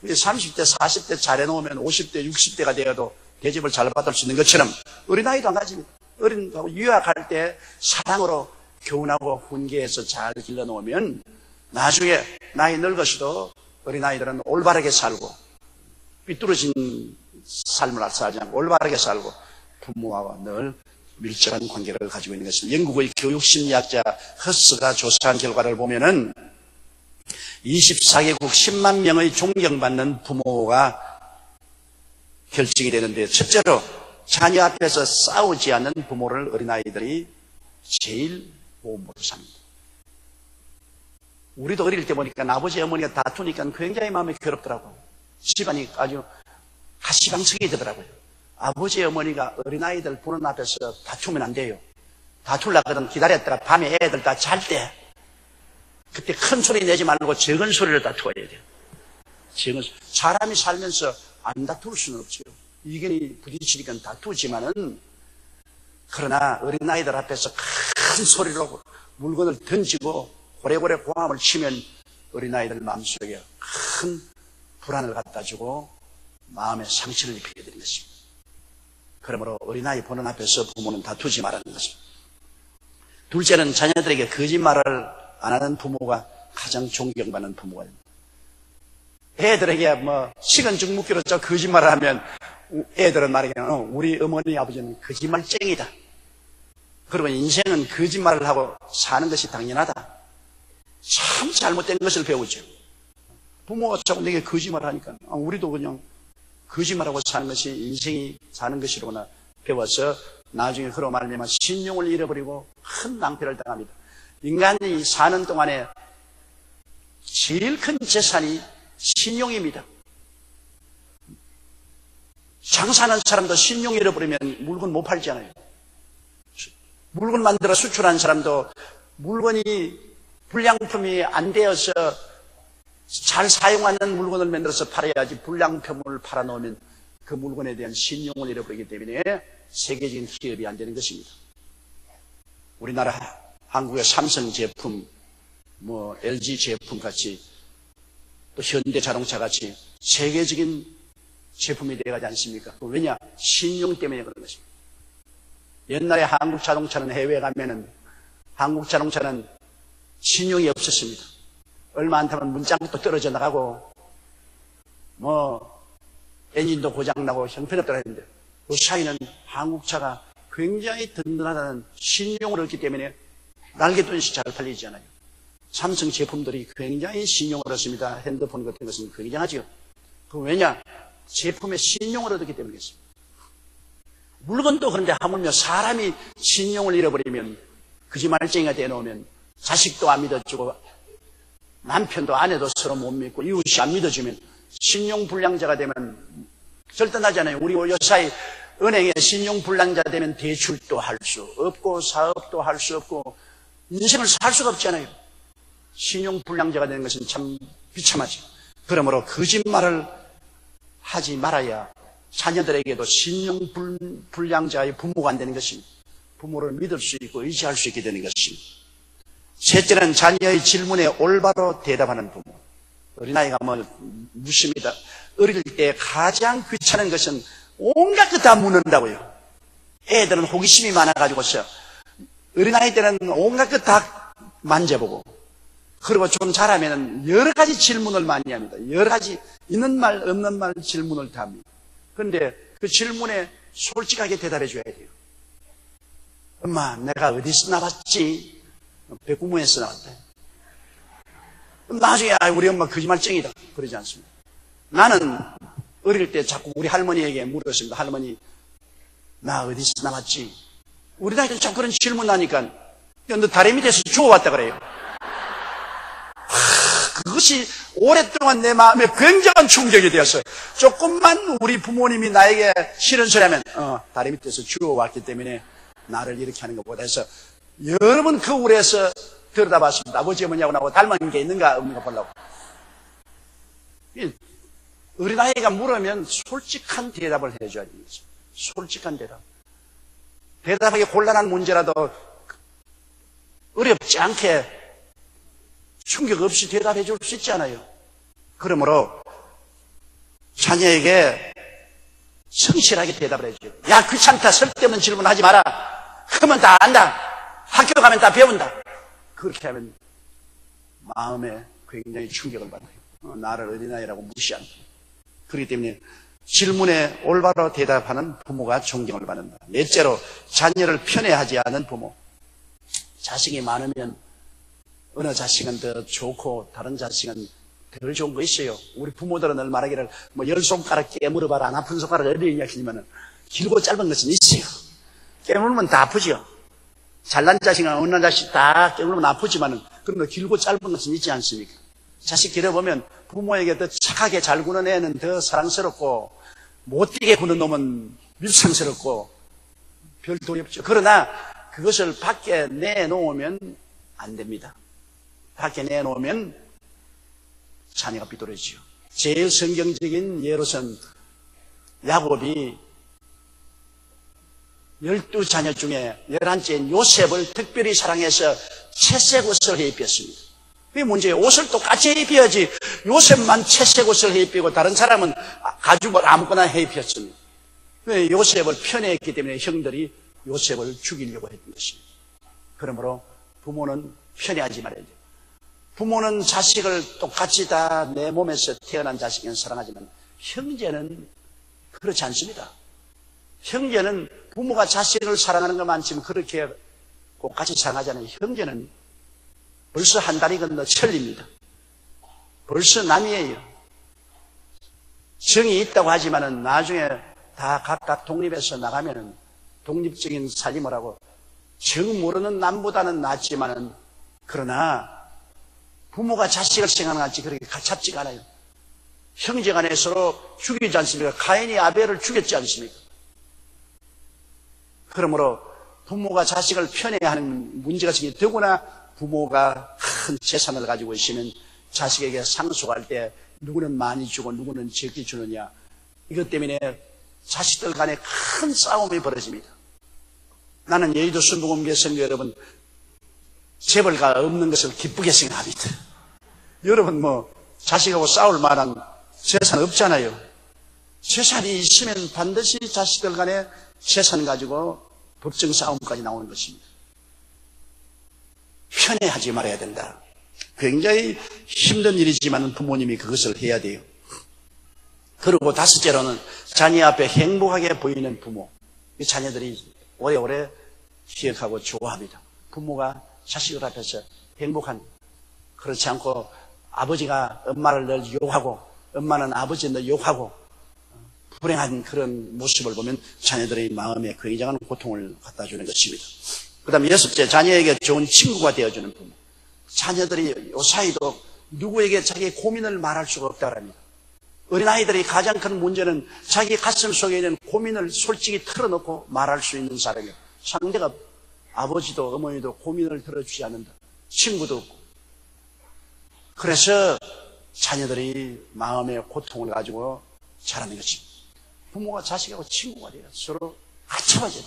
30대, 40대 잘해놓으면 50대, 60대가 되어도 대접을 잘 받을 수 있는 것처럼 어린아이도 안 가집니다. 어린아이하고 유학할 때 사랑으로 교훈하고 훈계해서 잘 길러놓으면 나중에 나이 늙어서도 어린아이들은 올바르게 살고 삐뚤어진 삶을 살지 않고 올바르게 살고 부모와 늘 밀접한 관계를 가지고 있는 것입니다. 영국의 교육심리학자 허스가 조사한 결과를 보면은 24개국 10만 명의 존경받는 부모가 결정이 되는데 첫째로 자녀 앞에서 싸우지 않는 부모를 어린아이들이 제일 보호모로 삽니다. 우리도 어릴 때 보니까 아버지 어머니가 다투니까 굉장히 마음이 괴롭더라고요. 집안이 아주 가시방석이 되더라고요. 아버지 어머니가 어린아이들 보는 앞에서 다투면 안 돼요. 다투려거든 기다렸다가 밤에 애들 다 잘 때 그때 큰 소리 내지 말고 적은 소리를 다투어야 돼요. 사람이 살면서 안 다툴 수는 없죠. 의견이 부딪히니까 다투지만은 그러나 어린아이들 앞에서 큰 소리로 물건을 던지고 고래고래 고함을 치면 어린아이들 마음속에 큰 불안을 갖다 주고 마음에 상처를 입히게 되는 것입니다. 그러므로 어린아이 보는 앞에서 부모는 다투지 말라는 것입니다. 둘째는 자녀들에게 거짓말을 안 하는 부모가 가장 존경받는 부모가 됩니다. 애들에게 식은죽 묻기로 저 거짓말을 하면 애들은 말하기는 우리 어머니 아버지는 거짓말쟁이다. 그러면 인생은 거짓말을 하고 사는 것이 당연하다. 참 잘못된 것을 배우죠. 부모가 자꾸 내게 거짓말을 하니까 우리도 그냥 거짓말하고 사는 것이 인생이 사는 것이로구나 배워서 나중에 그로 말미암아 신용을 잃어버리고 큰 낭패를 당합니다. 인간이 사는 동안에 제일 큰 재산이 신용입니다. 장사하는 사람도 신용 잃어버리면 물건 못 팔잖아요. 물건 만들어 수출하는 사람도 물건이 불량품이 안 되어서 잘 사용하는 물건을 만들어서 팔아야지 불량품을 팔아놓으면 그 물건에 대한 신용을 잃어버리기 때문에 세계적인 기업이 안 되는 것입니다. 우리나라 한국의 삼성 제품, LG 제품 같이 또 현대자동차 같이 세계적인 제품이 되어가지 않습니까? 왜냐? 신용 때문에 그런 것입니다. 옛날에 한국자동차는 해외에 가면은 한국자동차는 신용이 없었습니다. 얼마 안 타면 문짝도 떨어져 나가고 엔진도 고장나고 형편없다고 했는데 러시아에는 한국차가 굉장히 든든하다는 신용을 얻기 때문에 날개돈씩 잘 팔리지 않아요. 삼성 제품들이 굉장히 신용을 얻습니다. 핸드폰 같은 것은 굉장하죠. 왜냐? 제품의 신용을 얻었기 때문이겠습니다. 물건도 그런데 하물며 사람이 신용을 잃어버리면 거짓말쟁이가 되어놓으면 자식도 안 믿어주고 남편도 아내도 서로 못 믿고 이웃이 안 믿어주면 신용불량자가 되면 절대 나잖아요. 우리 요사이 은행에 신용불량자 되면 대출도 할 수 없고 사업도 할 수 없고 인생을 살 수가 없잖아요. 신용불량자가 되는 것은 참 비참하죠. 그러므로 거짓말을 하지 말아야 자녀들에게도 신용불량자의 부모가 안 되는 것입니다. 부모를 믿을 수 있고 의지할 수 있게 되는 것입니다. 셋째는 자녀의 질문에 올바로 대답하는 부모. 어린아이가 묻습니다. 어릴 때 가장 귀찮은 것은 온갖 것 다 묻는다고요. 애들은 호기심이 많아가지고서 어린아이 때는 온갖 것 다 만져보고, 그리고 좀 자라면 여러 가지 질문을 많이 합니다. 여러 가지 있는 말 없는 말 질문을 다 합니다. 그런데 그 질문에 솔직하게 대답해 줘야 돼요. 엄마, 내가 어디서 나왔지? 백구문에서 나왔다. 나중에 우리 엄마 거짓말쟁이다 그러지 않습니다. 나는 어릴 때 자꾸 우리 할머니에게 물었습니다. 할머니, 나 어디서 나왔지? 우리 나이들 자꾸 그런 질문 하니까 너 다리 밑에서 주워왔다 그래요. 그것이 오랫동안 내 마음에 굉장한 충격이 되었어요. 조금만 우리 부모님이 나에게 싫은 소리 하면 다리 밑에서 주워왔기 때문에 나를 이렇게 하는 것보다 해서 여러 번 그 우리에서 들여다봤습니다. 아버지 어머니하고 나하고 닮은 게 있는가 없는가 보려고. 어린아이가 물으면 솔직한 대답을 해줘야 됩니다. 솔직한 대답. 대답하기 곤란한 문제라도 어렵지 않게 충격 없이 대답해 줄 수 있잖아요. 그러므로 자녀에게 성실하게 대답을 해줘요. 야, 귀찮다. 쓸데없는 질문하지 마라. 크면 다 안다. 학교 가면 다 배운다. 그렇게 하면 마음에 굉장히 충격을 받아요. 나를 어린아이라고 무시한다. 그렇기 때문에 질문에 올바로 대답하는 부모가 존경을 받는다. 넷째로 자녀를 편애하지 않은 부모. 자식이 많으면 어느 자식은 더 좋고 다른 자식은 덜 좋은 거 있어요. 우리 부모들은 늘 말하기를 열 손가락 깨물어봐라. 안 아픈 손가락 어디 있냐 하지만 길고 짧은 것은 있어요. 깨물면 다 아프죠. 잘난 자식이나 못난 자식 다 깨물면 아프지만 그러나 길고 짧은 것은 있지 않습니까? 자식 길어보면 부모에게 더 착하게 잘 구는 애는 더 사랑스럽고 못되게 구는 놈은 밀상스럽고 별 도리 없죠. 그러나 그것을 밖에 내놓으면 안 됩니다. 밖에 내놓으면 자녀가 비뚤어지죠. 제일 성경적인 예로선 야곱이 12자녀 중에 11째인 요셉을 특별히 사랑해서 채색 옷을 해 입혔습니다. 그게 문제예요. 옷을 똑같이 해 입혀야지 요셉만 채색 옷을 해 입히고 다른 사람은 가죽을 아무거나 해 입혔습니다. 요셉을 편애했기 때문에 형들이 요셉을 죽이려고 했던 것입니다. 그러므로 부모는 편애하지 말아야 돼요. 부모는 자식을 똑같이 다 내 몸에서 태어난 자식은 사랑하지만 형제는 그렇지 않습니다. 형제는 부모가 자식을 사랑하는 것만치면 그렇게 똑같이 사랑하잖아요. 형제는 벌써 한 다리 건너 천리입니다. 벌써 남이에요. 정이 있다고 하지만은 나중에 다 각각 독립해서 나가면은 독립적인 살림을 하고 정 모르는 남보다는 낫지만은 그러나 부모가 자식을 생각하는 것 같이 그렇게 가깝지가 않아요. 형제간에 서로 죽이지 않습니까? 가인이 아벨을 죽였지 않습니까? 그러므로 부모가 자식을 편애하는 문제가 생기 더구나 부모가 큰 재산을 가지고 있으면 자식에게 상속할 때 누구는 많이 주고 누구는 적게 주느냐 이것 때문에 자식들 간에 큰 싸움이 벌어집니다. 나는 여의도 순복음교회 성도 여러분 재벌가 없는 것을 기쁘게 생각합니다. 여러분 자식하고 싸울 만한 재산 없잖아요. 재산이 있으면 반드시 자식들 간에 재산 가지고 법정 싸움까지 나오는 것입니다. 편애하지 말아야 된다. 굉장히 힘든 일이지만 부모님이 그것을 해야 돼요. 그리고 다섯째로는 자녀 앞에 행복하게 보이는 부모. 자녀들이 오래오래 기억하고 좋아합니다. 부모가 자식들 앞에서 행복한, 그렇지 않고 아버지가 엄마를 늘 욕하고 엄마는 아버지를 늘 욕하고 불행한 그런 모습을 보면 자녀들의 마음에 굉장한 고통을 갖다 주는 것입니다. 그 다음에 여섯째, 자녀에게 좋은 친구가 되어주는 부모. 자녀들이 요사이도 누구에게 자기 고민을 말할 수가 없다랍니다. 어린아이들이 가장 큰 문제는 자기 가슴 속에 있는 고민을 솔직히 털어놓고 말할 수 있는 사람이에요. 상대가 아버지도 어머니도 고민을 들어주지 않는다. 친구도 없고. 그래서 자녀들이 마음의 고통을 가지고 자라는 것입니다. 부모가 자식하고 친구가 돼요. 서로 같이와져요.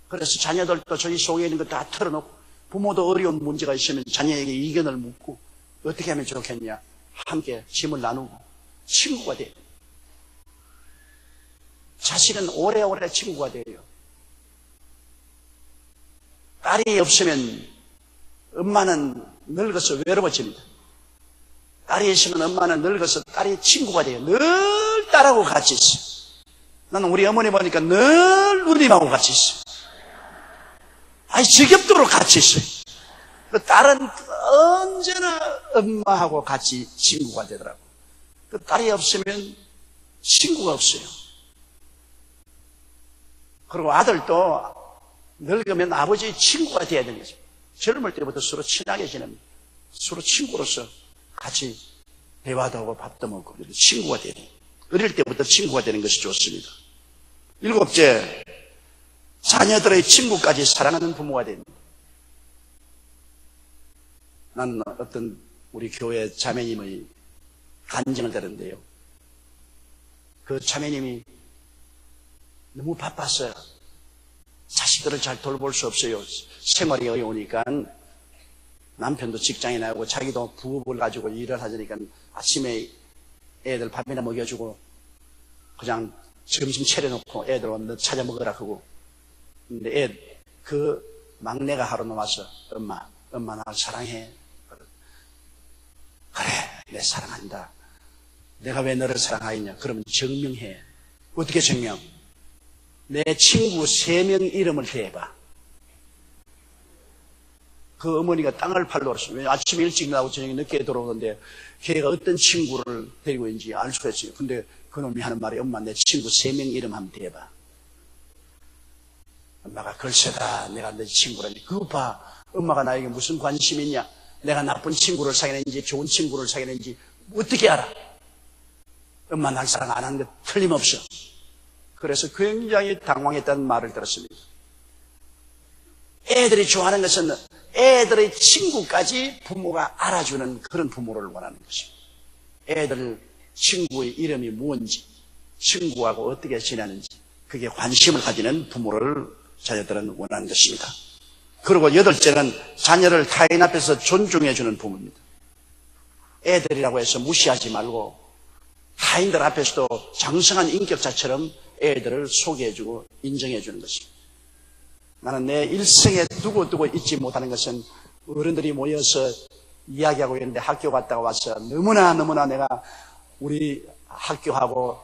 그래서 자녀들도 저희 속에 있는 거 다 털어놓고 부모도 어려운 문제가 있으면 자녀에게 의견을 묻고 어떻게 하면 좋겠냐 함께 짐을 나누고 친구가 돼요. 자식은 오래오래 친구가 돼요. 딸이 없으면 엄마는 늙어서 외로워집니다. 딸이 있으면 엄마는 늙어서 딸이 친구가 돼요. 늘 딸하고 같이 있어요. 나는 우리 어머니 보니까 늘 누님하고 같이 있어요. 아니, 지겹도록 같이 있어요. 그 딸은 언제나 엄마하고 같이 친구가 되더라고요. 그 딸이 없으면 친구가 없어요. 그리고 아들도 늙으면 아버지의 친구가 돼야 되는 거죠. 젊을 때부터 서로 친하게 지냅니다. 서로 친구로서 같이 대화도 하고 밥도 먹고 친구가 돼야 돼요. 어릴 때부터 친구가 되는 것이 좋습니다. 7째, 자녀들의 친구까지 사랑하는 부모가 됩니다. 나는 어떤 우리 교회 자매님의 간증을 들었는데요. 그 자매님이 너무 바빴어요. 자식들을 잘 돌볼 수 없어요. 생활이 어려우니까 남편도 직장에 나가고 자기도 부업을 가지고 일을 하자니까 아침에 애들 밥이나 먹여주고 그냥 점심 차려놓고 애들 너 찾아 먹으라 하고. 근데 그 막내가 하루 와서 엄마 나 사랑해. 그래, 내 사랑한다. 내가 왜 너를 사랑하겠냐? 그러면 증명해. 어떻게 증명? 내 친구 3명 이름을 대봐. 그 어머니가 땅을 팔러 왔어요. 왜냐면 아침에 일찍 나오고 저녁에 늦게 들어오는데 걔가 어떤 친구를 데리고 있는지 알 수가 있어요. 근데 그놈이 하는 말이 엄마 내 친구 3명 이름 한번 대봐. 엄마가 글쎄다 내가 내 친구라니. 그거 봐. 엄마가 나에게 무슨 관심이 있냐. 내가 나쁜 친구를 사귀는지 좋은 친구를 사귀는지 어떻게 알아. 엄마 날 사랑 안 하는 게 틀림없어. 그래서 굉장히 당황했다는 말을 들었습니다. 애들이 좋아하는 것은 애들의 친구까지 부모가 알아주는 그런 부모를 원하는 것입니다. 애들 친구의 이름이 무엇인지, 친구하고 어떻게 지내는지 그게 관심을 가지는 부모를 자녀들은 원하는 것입니다. 그리고 8째는 자녀를 타인 앞에서 존중해주는 부모입니다. 애들이라고 해서 무시하지 말고 타인들 앞에서도 장성한 인격자처럼 애들을 소개해주고 인정해주는 것입니다. 나는 내 일생에 두고두고 잊지 못하는 것은 어른들이 모여서 이야기하고 있는데 학교 갔다가 와서 너무나 내가 우리 학교하고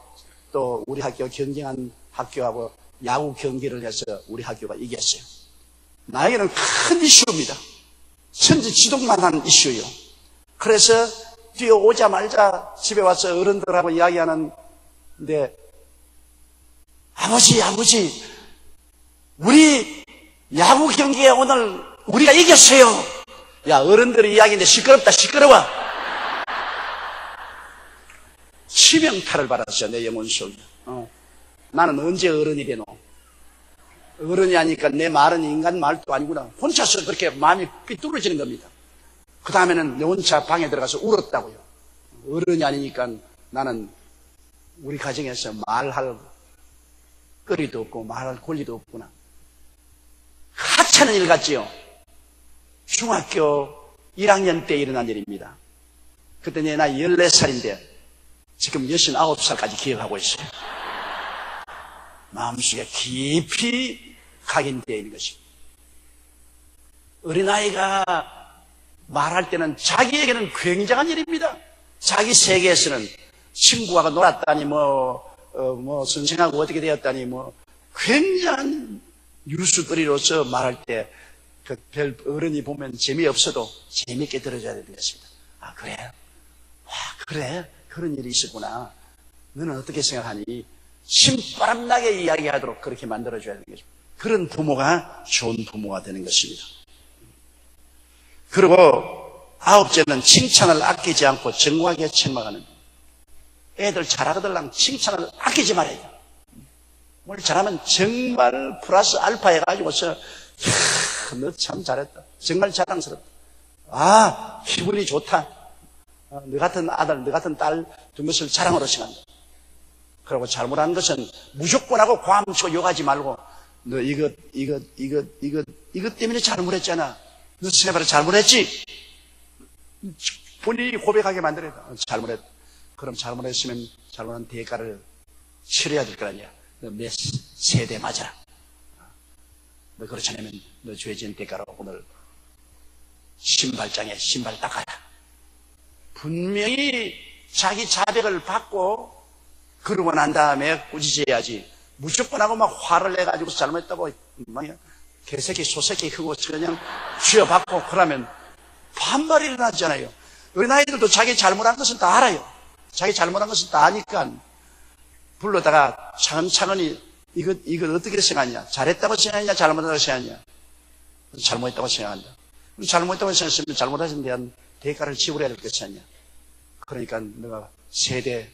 또 우리 학교 경쟁한 학교하고 야구 경기를 해서 우리 학교가 이겼어요. 나에게는 큰 이슈입니다. 천지지독만한 이슈예요. 그래서 뛰어오자마자 집에 와서 어른들하고 이야기하는데 아버지 우리 야구 경기에 오늘 우리가 이겼어요. 야, 어른들의 이야기인데 시끄럽다 시끄러워. 치명타를 받았어요. 내 영혼 속에. 나는 언제 어른이 되노? 어른이 하니까 내 말은 인간 말도 아니구나. 혼자서 그렇게 마음이 삐뚤어지는 겁니다. 그 다음에는 내 혼자 방에 들어가서 울었다고요. 어른이 아니니까 나는 우리 가정에서 말할 거리도 없고 말할 권리도 없구나. 하찮은 일 같지요. 중학교 1학년 때 일어난 일입니다. 그때 내 나이 14살인데 지금 69살까지 기억하고 있어요. 마음속에 깊이 각인되어 있는 것입니다. 어린아이가 말할 때는 자기에게는 굉장한 일입니다. 자기 세계에서는 친구하고 놀았다니 선생하고 어떻게 되었다니 굉장한 뉴스거리로서 말할 때 그 별 어른이 보면 재미없어도 재미있게 들어줘야 되는 것입니다. 아, 그래? 와, 그래? 그런 일이 있었구나. 너는 어떻게 생각하니? 신바람나게 이야기하도록 그렇게 만들어줘야 되는 것입니다. 그런 부모가 좋은 부모가 되는 것입니다. 그리고 9째는 칭찬을 아끼지 않고 정확하게 책망하는. 애들 잘하거들랑 칭찬을 아끼지 말아요. 뭘 잘하면 정말 플러스 알파 해가지고서 너 참 잘했다. 정말 자랑스럽다. 아, 기분이 좋다. 너 같은 아들, 너 같은 딸 둔 것을 자랑으로 생각한다. 그리고 잘못한 것은 무조건 하고 과음치고 욕하지 말고 너 이것 때문에 잘못했잖아. 너 생각해봐라 잘못했지? 본인이 고백하게 만들어야 돼. 잘못했다. 그럼 잘못했으면 잘못한 대가를 치러야 될 거 아니야. 몇 세대 맞아라. 너 그렇지 않으면 너 죄 지은 대가로 오늘 신발장에 신발 닦아라. 분명히 자기 자백을 받고 그러고 난 다음에 꾸짖어야지. 무조건 하고 막 화를 내가지고 잘못했다고 막 개새끼 소새끼 크고 그냥 쥐어받고 그러면 반발이 일어나잖아요. 어린아이들도 자기 잘못한 것은 다 알아요. 자기 잘못한 것은 다 아니까 불러다가 차근차근히 이거 어떻게 생각하냐? 잘했다고 생각하냐? 잘못했다고 생각하냐? 잘못했다고 생각한다. 잘못했다고 생각했으면 잘못하신 데 대한 대가를 지불해야 될 것이 아니냐? 그러니까 너가 세대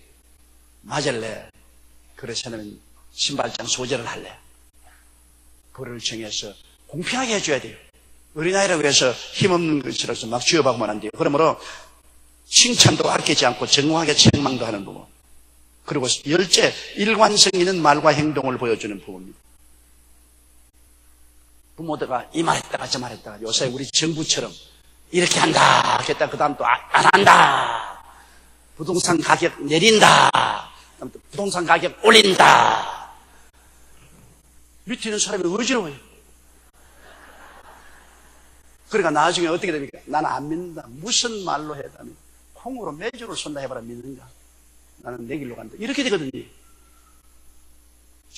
맞을래? 그래서 는 신발장 소재를 할래? 그를 정해서 공평하게 해줘야 돼요. 어린아이라고 해서 힘없는 것이라서 막 쥐어박으면 안 돼요. 그러므로 칭찬도 아끼지 않고 정확하게 책망도 하는 부분. 그리고 열째, 일관성 있는 말과 행동을 보여주는 부분입니다. 부모들가 이 말했다가 저 말했다가 요새 우리 정부처럼 이렇게 한다 했다 그 다음 또 안 한다. 부동산 가격 내린다. 부동산 가격 올린다. 밑에 있는 사람이 어지러워요. 그러니까 나중에 어떻게 됩니까? 나는 안 믿는다. 무슨 말로 해다니 콩으로 매주를 쏜다 해봐라 믿는가? 나는 내 길로 간다. 이렇게 되거든요.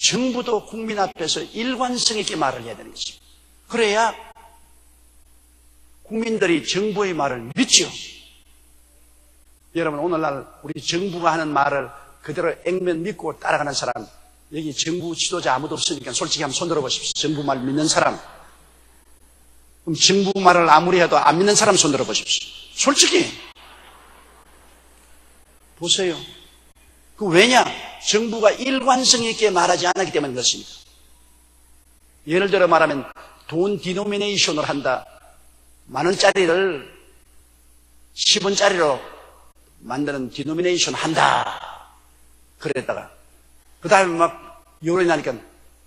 정부도 국민 앞에서 일관성 있게 말을 해야 되는 것입니다. 그래야 국민들이 정부의 말을 믿죠. 여러분 오늘날 우리 정부가 하는 말을 그대로 액면 믿고 따라가는 사람, 여기 정부 지도자 아무도 없으니까 솔직히 한번 손들어 보십시오. 정부 말 믿는 사람. 그럼 정부 말을 아무리 해도 안 믿는 사람 손들어 보십시오. 솔직히 보세요. 그 왜냐? 정부가 일관성 있게 말하지 않았기 때문인 것입니다. 예를 들어 말하면 돈 디노미네이션을 한다. 10,000원짜리를 10원짜리로 만드는 디노미네이션 한다. 그랬다가 그 다음에 막 여론이 나니까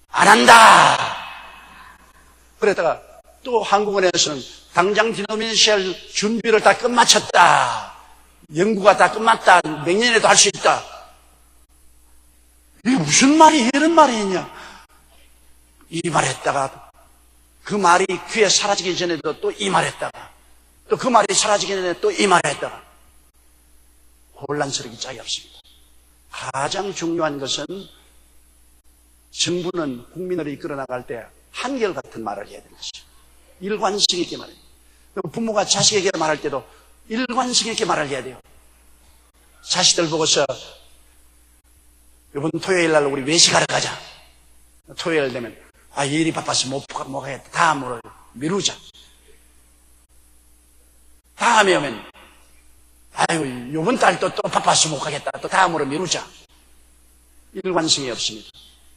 안 한다. 그랬다가 또 한국은행에서는 당장 디노미네이션 준비를 다 끝마쳤다. 연구가 다 끝났다. 내년에도 할 수 있다. 이게 무슨 말이 이런 말이 있냐? 이 말했다가 그 말이 귀에 사라지기 전에도 또 이 말했다가 또 그 말이 사라지기 전에 또 이 말했다가 혼란스럽기 짝이 없습니다. 가장 중요한 것은 정부는 국민을 이끌어 나갈 때 한결같은 말을 해야 되는 것이죠. 일관성 있게 말해요. 부모가 자식에게 말할 때도 일관성 있게 말을 해야 돼요. 자식들 보고서 이번 토요일 날 우리 외식하러 가자. 토요일 되면 일이 바빠서 못 가겠다. 다음으로 미루자. 다음에 오면 이번 달도 또 바빠서 못 가겠다. 또 다음으로 미루자. 일관성이 없습니다.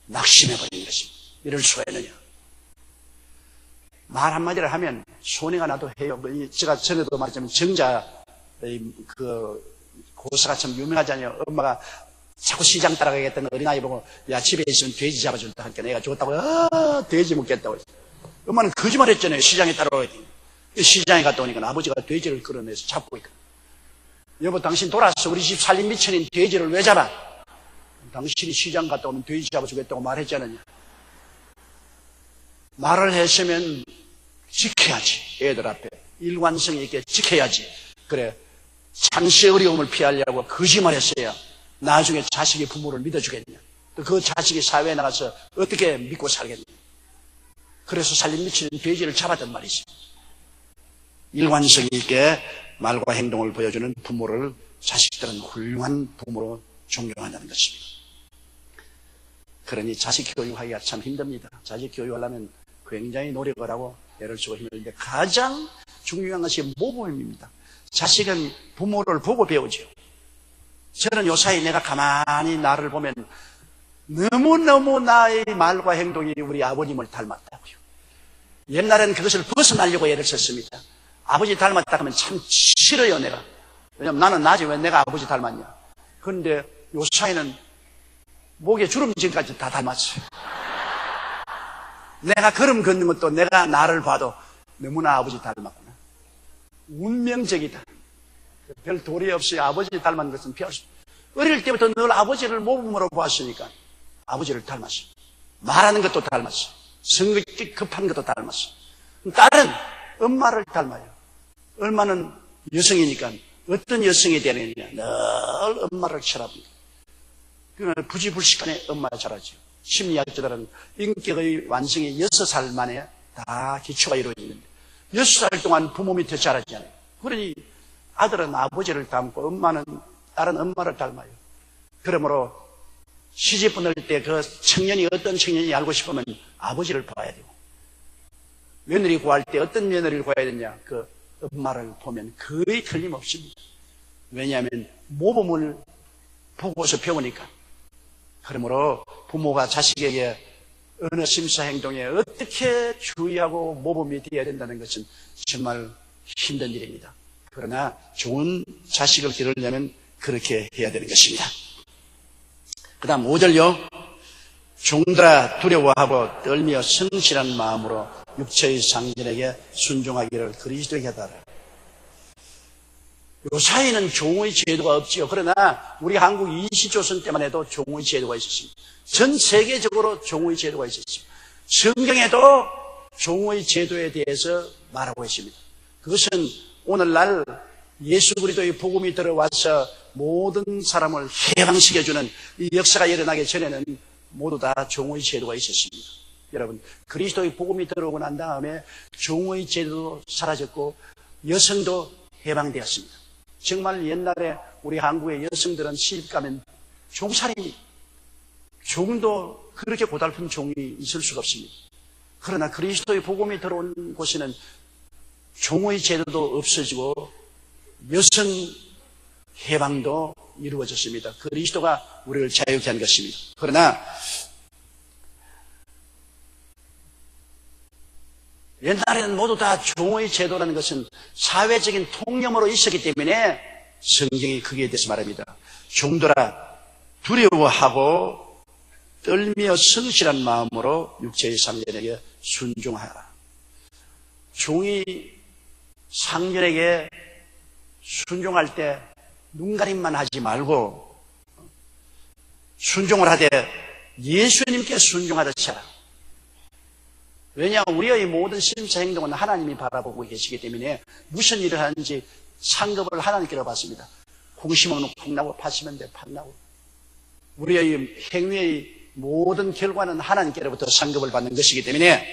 낙심해버리는 것입니다. 이럴 수가 있느냐. 말 한마디를 하면 손해가 나도 해요. 제가 전에도 말했지만 정자 고사가 참 유명하잖아요. 엄마가 자꾸 시장 따라가겠다는 어린아이 보고 야 집에 있으면 돼지 잡아준다 하니까 내가 좋다고 돼지 먹겠다고 엄마는 거짓말 했잖아요. 시장에 따라가겠다니. 시장에 갔다 오니까 아버지가 돼지를 끌어내서 잡고 있거든. 여보 당신 돌아서 우리 집 살림 미천인 돼지를 왜 잡아? 당신이 시장 갔다 오면 돼지 잡아주겠다고 말했잖아요. 말을 했으면 지켜야지. 애들 앞에 일관성 있게 지켜야지. 그래 잠시 어려움을 피하려고 거짓말 했어야 나중에 자식이 부모를 믿어주겠냐. 또 그 자식이 사회에 나가서 어떻게 믿고 살겠냐. 그래서 살림 미치는 돼지를 잡았단 말이지. 일관성 있게 말과 행동을 보여주는 부모를 자식들은 훌륭한 부모로 존경한다는 것입니다. 그러니 자식 교육하기가 참 힘듭니다. 자식 교육하려면 굉장히 노력을 하고 애를 쓰고 힘들는데 가장 중요한 것이 모범입니다. 자식은 부모를 보고 배우죠. 저는 요사이 내가 가만히 나를 보면 너무너무 나의 말과 행동이 우리 아버님을 닮았다고요. 옛날에는 그것을 벗어나려고 애를 썼습니다. 아버지 닮았다 하면 참 싫어요 내가. 왜냐면 나는 나지 왜 내가 아버지 닮았냐. 그런데 요사이는 목에 주름진까지 다 닮았어요. 내가 걸음 걷는 것도 내가 나를 봐도 너무나 아버지 닮았구나. 운명적이다. 별 도리 없이 아버지 닮은 것은 피할 수 없다. 어릴 때부터 늘 아버지를 모범으로 보았으니까 아버지를 닮았어요. 말하는 것도 닮았어요. 성격이 급한 것도 닮았어요. 딸은 엄마를 닮아요. 엄마는 여성이니까 어떤 여성이 되느냐, 늘 엄마를 쳐다봅니다. 그러면 부지불식간에 엄마 잘하죠. 심리학자들은 인격의 완성이 6살 만에 다 기초가 이루어지는데 6살 동안 부모 밑에 자라잖아요. 그러니 아들은 아버지를 닮고 딸은 엄마를 닮아요. 그러므로 시집 보낼 때 그 청년이 어떤 청년이 알고 싶으면 아버지를 봐야 되고, 며느리 구할 때 어떤 며느리를 구해야 되냐, 그 엄마를 보면 거의 틀림없습니다. 왜냐하면 모범을 보고서 배우니까. 그러므로 부모가 자식에게 어느 심사 행동에 어떻게 주의하고 모범이 되어야 된다는 것은 정말 힘든 일입니다. 그러나 좋은 자식을 기르려면 그렇게 해야 되는 것입니다. 그 다음 5절요. 종들아 두려워하고 떨며 성실한 마음으로 육체의 상전에게 순종하기를 그리스도에게 하라. 요 사이에는 종의 제도가 없지요. 그러나 우리 한국 이시조선 때만 해도 종의 제도가 있었습니다. 전 세계적으로 종의 제도가 있었습니다. 성경에도 종의 제도에 대해서 말하고 있습니다. 그것은 오늘날 예수 그리스도의 복음이 들어와서 모든 사람을 해방시켜주는 이 역사가 일어나기 전에는 모두 다 종의 제도가 있었습니다. 여러분, 그리스도의 복음이 들어오고 난 다음에 종의 제도도 사라졌고 여성도 해방되었습니다. 정말 옛날에 우리 한국의 여성들은 시집 가면 종살이입니다. 종도 그렇게 고달픈 종이 있을 수가 없습니다. 그러나 그리스도의 복음이 들어온 곳에는 종의 제도도 없어지고 여성 해방도 이루어졌습니다. 그리스도가 우리를 자유케 한 것입니다. 그러나 옛날에는 모두 다 종의 제도라는 것은 사회적인 통념으로 있었기 때문에 성경이 거기에 대해서 말합니다. 종들아 두려워하고 떨며 성실한 마음으로 육체의 상전에게 순종하라. 종이 상전에게 순종할 때 눈가림만 하지 말고 순종을 하되 예수님께 순종하듯이 하라. 왜냐, 우리의 모든 심사 행동은 하나님이 바라보고 계시기 때문에 무슨 일을 하는지 상급을 하나님께로 받습니다. 콩 심으면 콩 나고 팥 심으면 팥 나고, 우리의 행위의 모든 결과는 하나님께로부터 상급을 받는 것이기 때문에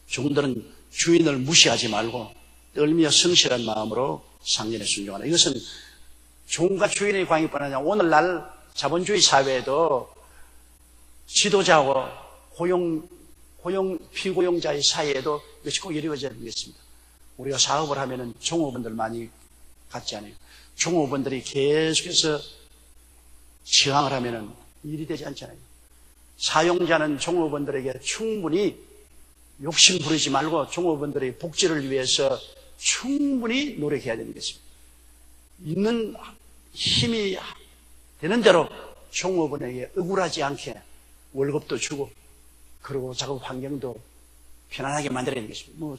종들은 주인을 무시하지 말고 떨며 성실한 마음으로 상전에 순종하라. 이것은 종과 주인의 관계뿐 아니라 오늘날 자본주의 사회에도 지도자하고 피고용자의 사이에도 이것이 꼭 이루어져야 되겠습니다. 우리가 사업을 하면은 종업원들 많이 갖지 않아요. 종업원들이 계속해서 저항을 하면은 일이 되지 않잖아요. 사용자는 종업원들에게 충분히 욕심 부리지 말고 종업원들의 복지를 위해서 충분히 노력해야 되는 것입니다. 있는 힘이 되는 대로 종업원에게 억울하지 않게 월급도 주고, 그리고 작업 환경도 편안하게 만들어야 되는 것입니다. 뭐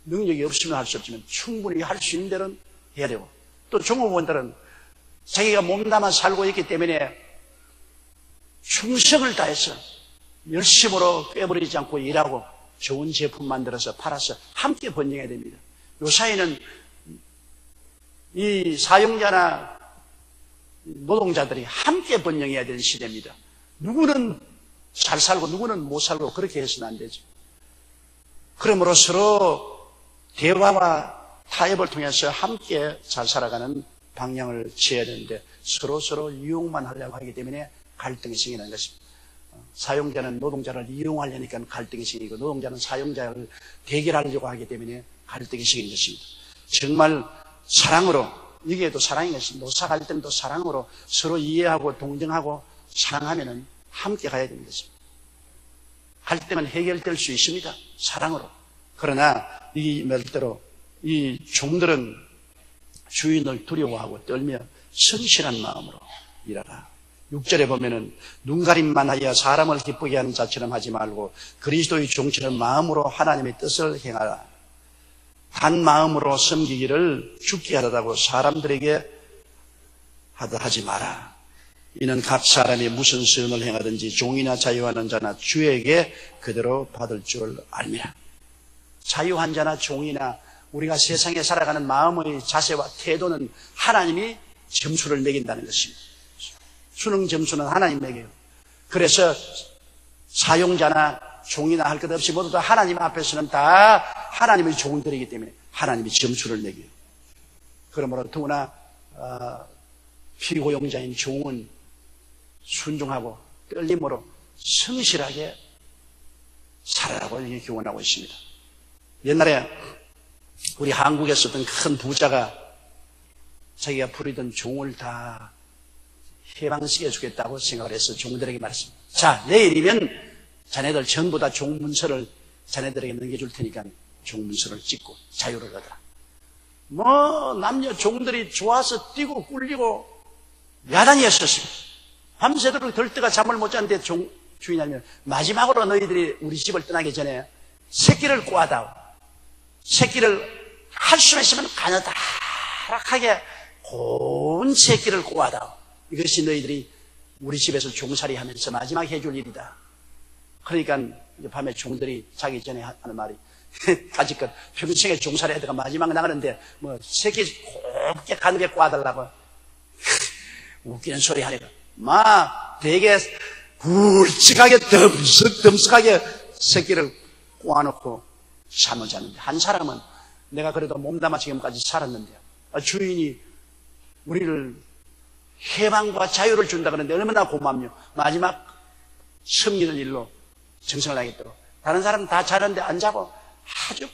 능력이 없으면 할 수 없지만 충분히 할 수 있는 대로는 해야 되고, 또 종업원들은 자기가 몸담아 살고 있기 때문에 충성을 다해서 열심으로 꾀부리지 않고 일하고 좋은 제품 만들어서 팔아서 함께 번영해야 됩니다. 요 사이는 이 사용자나 노동자들이 함께 번영해야 되는 시대입니다. 누구는 잘 살고 누구는 못 살고 그렇게 해서는 안 되죠. 그러므로 서로 대화와 타협을 통해서 함께 잘 살아가는 방향을 취해야 되는데 서로 이용만 하려고 하기 때문에 갈등이 생기는 것입니다. 사용자는 노동자를 이용하려니까 갈등이 생기고, 노동자는 사용자를 대결하려고 하기 때문에 갈등이 생기는 것입니다. 정말 사랑으로, 이게도 사랑인 것입니다. 노사 갈등도 사랑으로 서로 이해하고 동정하고 사랑하면은 함께 가야 되는 것입니다. 갈등은 해결될 수 있습니다. 사랑으로. 그러나 이 말대로 이 종들은 주인을 두려워하고 떨며 성실한 마음으로 일하라. 6절에 보면은 눈가림만 하여 사람을 기쁘게 하는 자처럼 하지 말고 그리스도의 종처럼 마음으로 하나님의 뜻을 행하라. 한 마음으로 섬기기를 죽게 하라고 사람들에게 하지 마라. 이는 각 사람이 무슨 선을 행하든지 종이나 자유하는 자나 주에게 그대로 받을 줄 알미라. 자유한 자나 종이나 우리가 세상에 살아가는 마음의 자세와 태도는 하나님이 점수를 매긴다는 것입니다. 수능 점수는 하나님 매겨요. 그래서 사용자나 종이나 할 것 없이 모두 다 하나님 앞에서는 다 하나님의 종들이기 때문에 하나님이 점수를 매겨요. 그러므로 더구나 피고용자인 종은 순종하고 떨림으로 성실하게 살아라고 이렇게 교훈하고 있습니다. 옛날에 우리 한국에서 어떤 큰 부자가 자기가 부리던 종을 다 해방시켜 주겠다고 생각을 해서 종들에게 말했습니다. 자, 내일이면 자네들 전부 다 종문서를 자네들에게 넘겨줄 테니까 종문서를 찍고 자유를 얻어라. 남녀 종들이 좋아서 뛰고 꿀리고 야단이었었습니다. 밤새도록 들뜨가 잠을 못 잤는데 주인이 하면 마지막으로 너희들이 우리 집을 떠나기 전에 새끼를 꼬아다오. 새끼를 할 수만 있으면 가느다랗게 고운 새끼를 꼬아다오. 이것이 너희들이 우리 집에서 종살이 하면서 마지막 해줄 일이다. 그러니까 밤에 종들이 자기 전에 하는 말이 가지껏 평생에 종살이 하다가 마지막 나가는데 새끼 곱게 가늘게 꼬아달라고 웃기는 소리 하니까 되게 굵직하게 덤석하게 새끼를 꼬아놓고 잠을 잤는데 한 사람은 내가 그래도 몸담아 지금까지 살았는데 주인이 우리를 해방과 자유를 준다 그러는데 얼마나 고맙냐. 마지막 섬기는 일로 정성을 하겠도록. 다른 사람은 다 자는데 안 자고 아주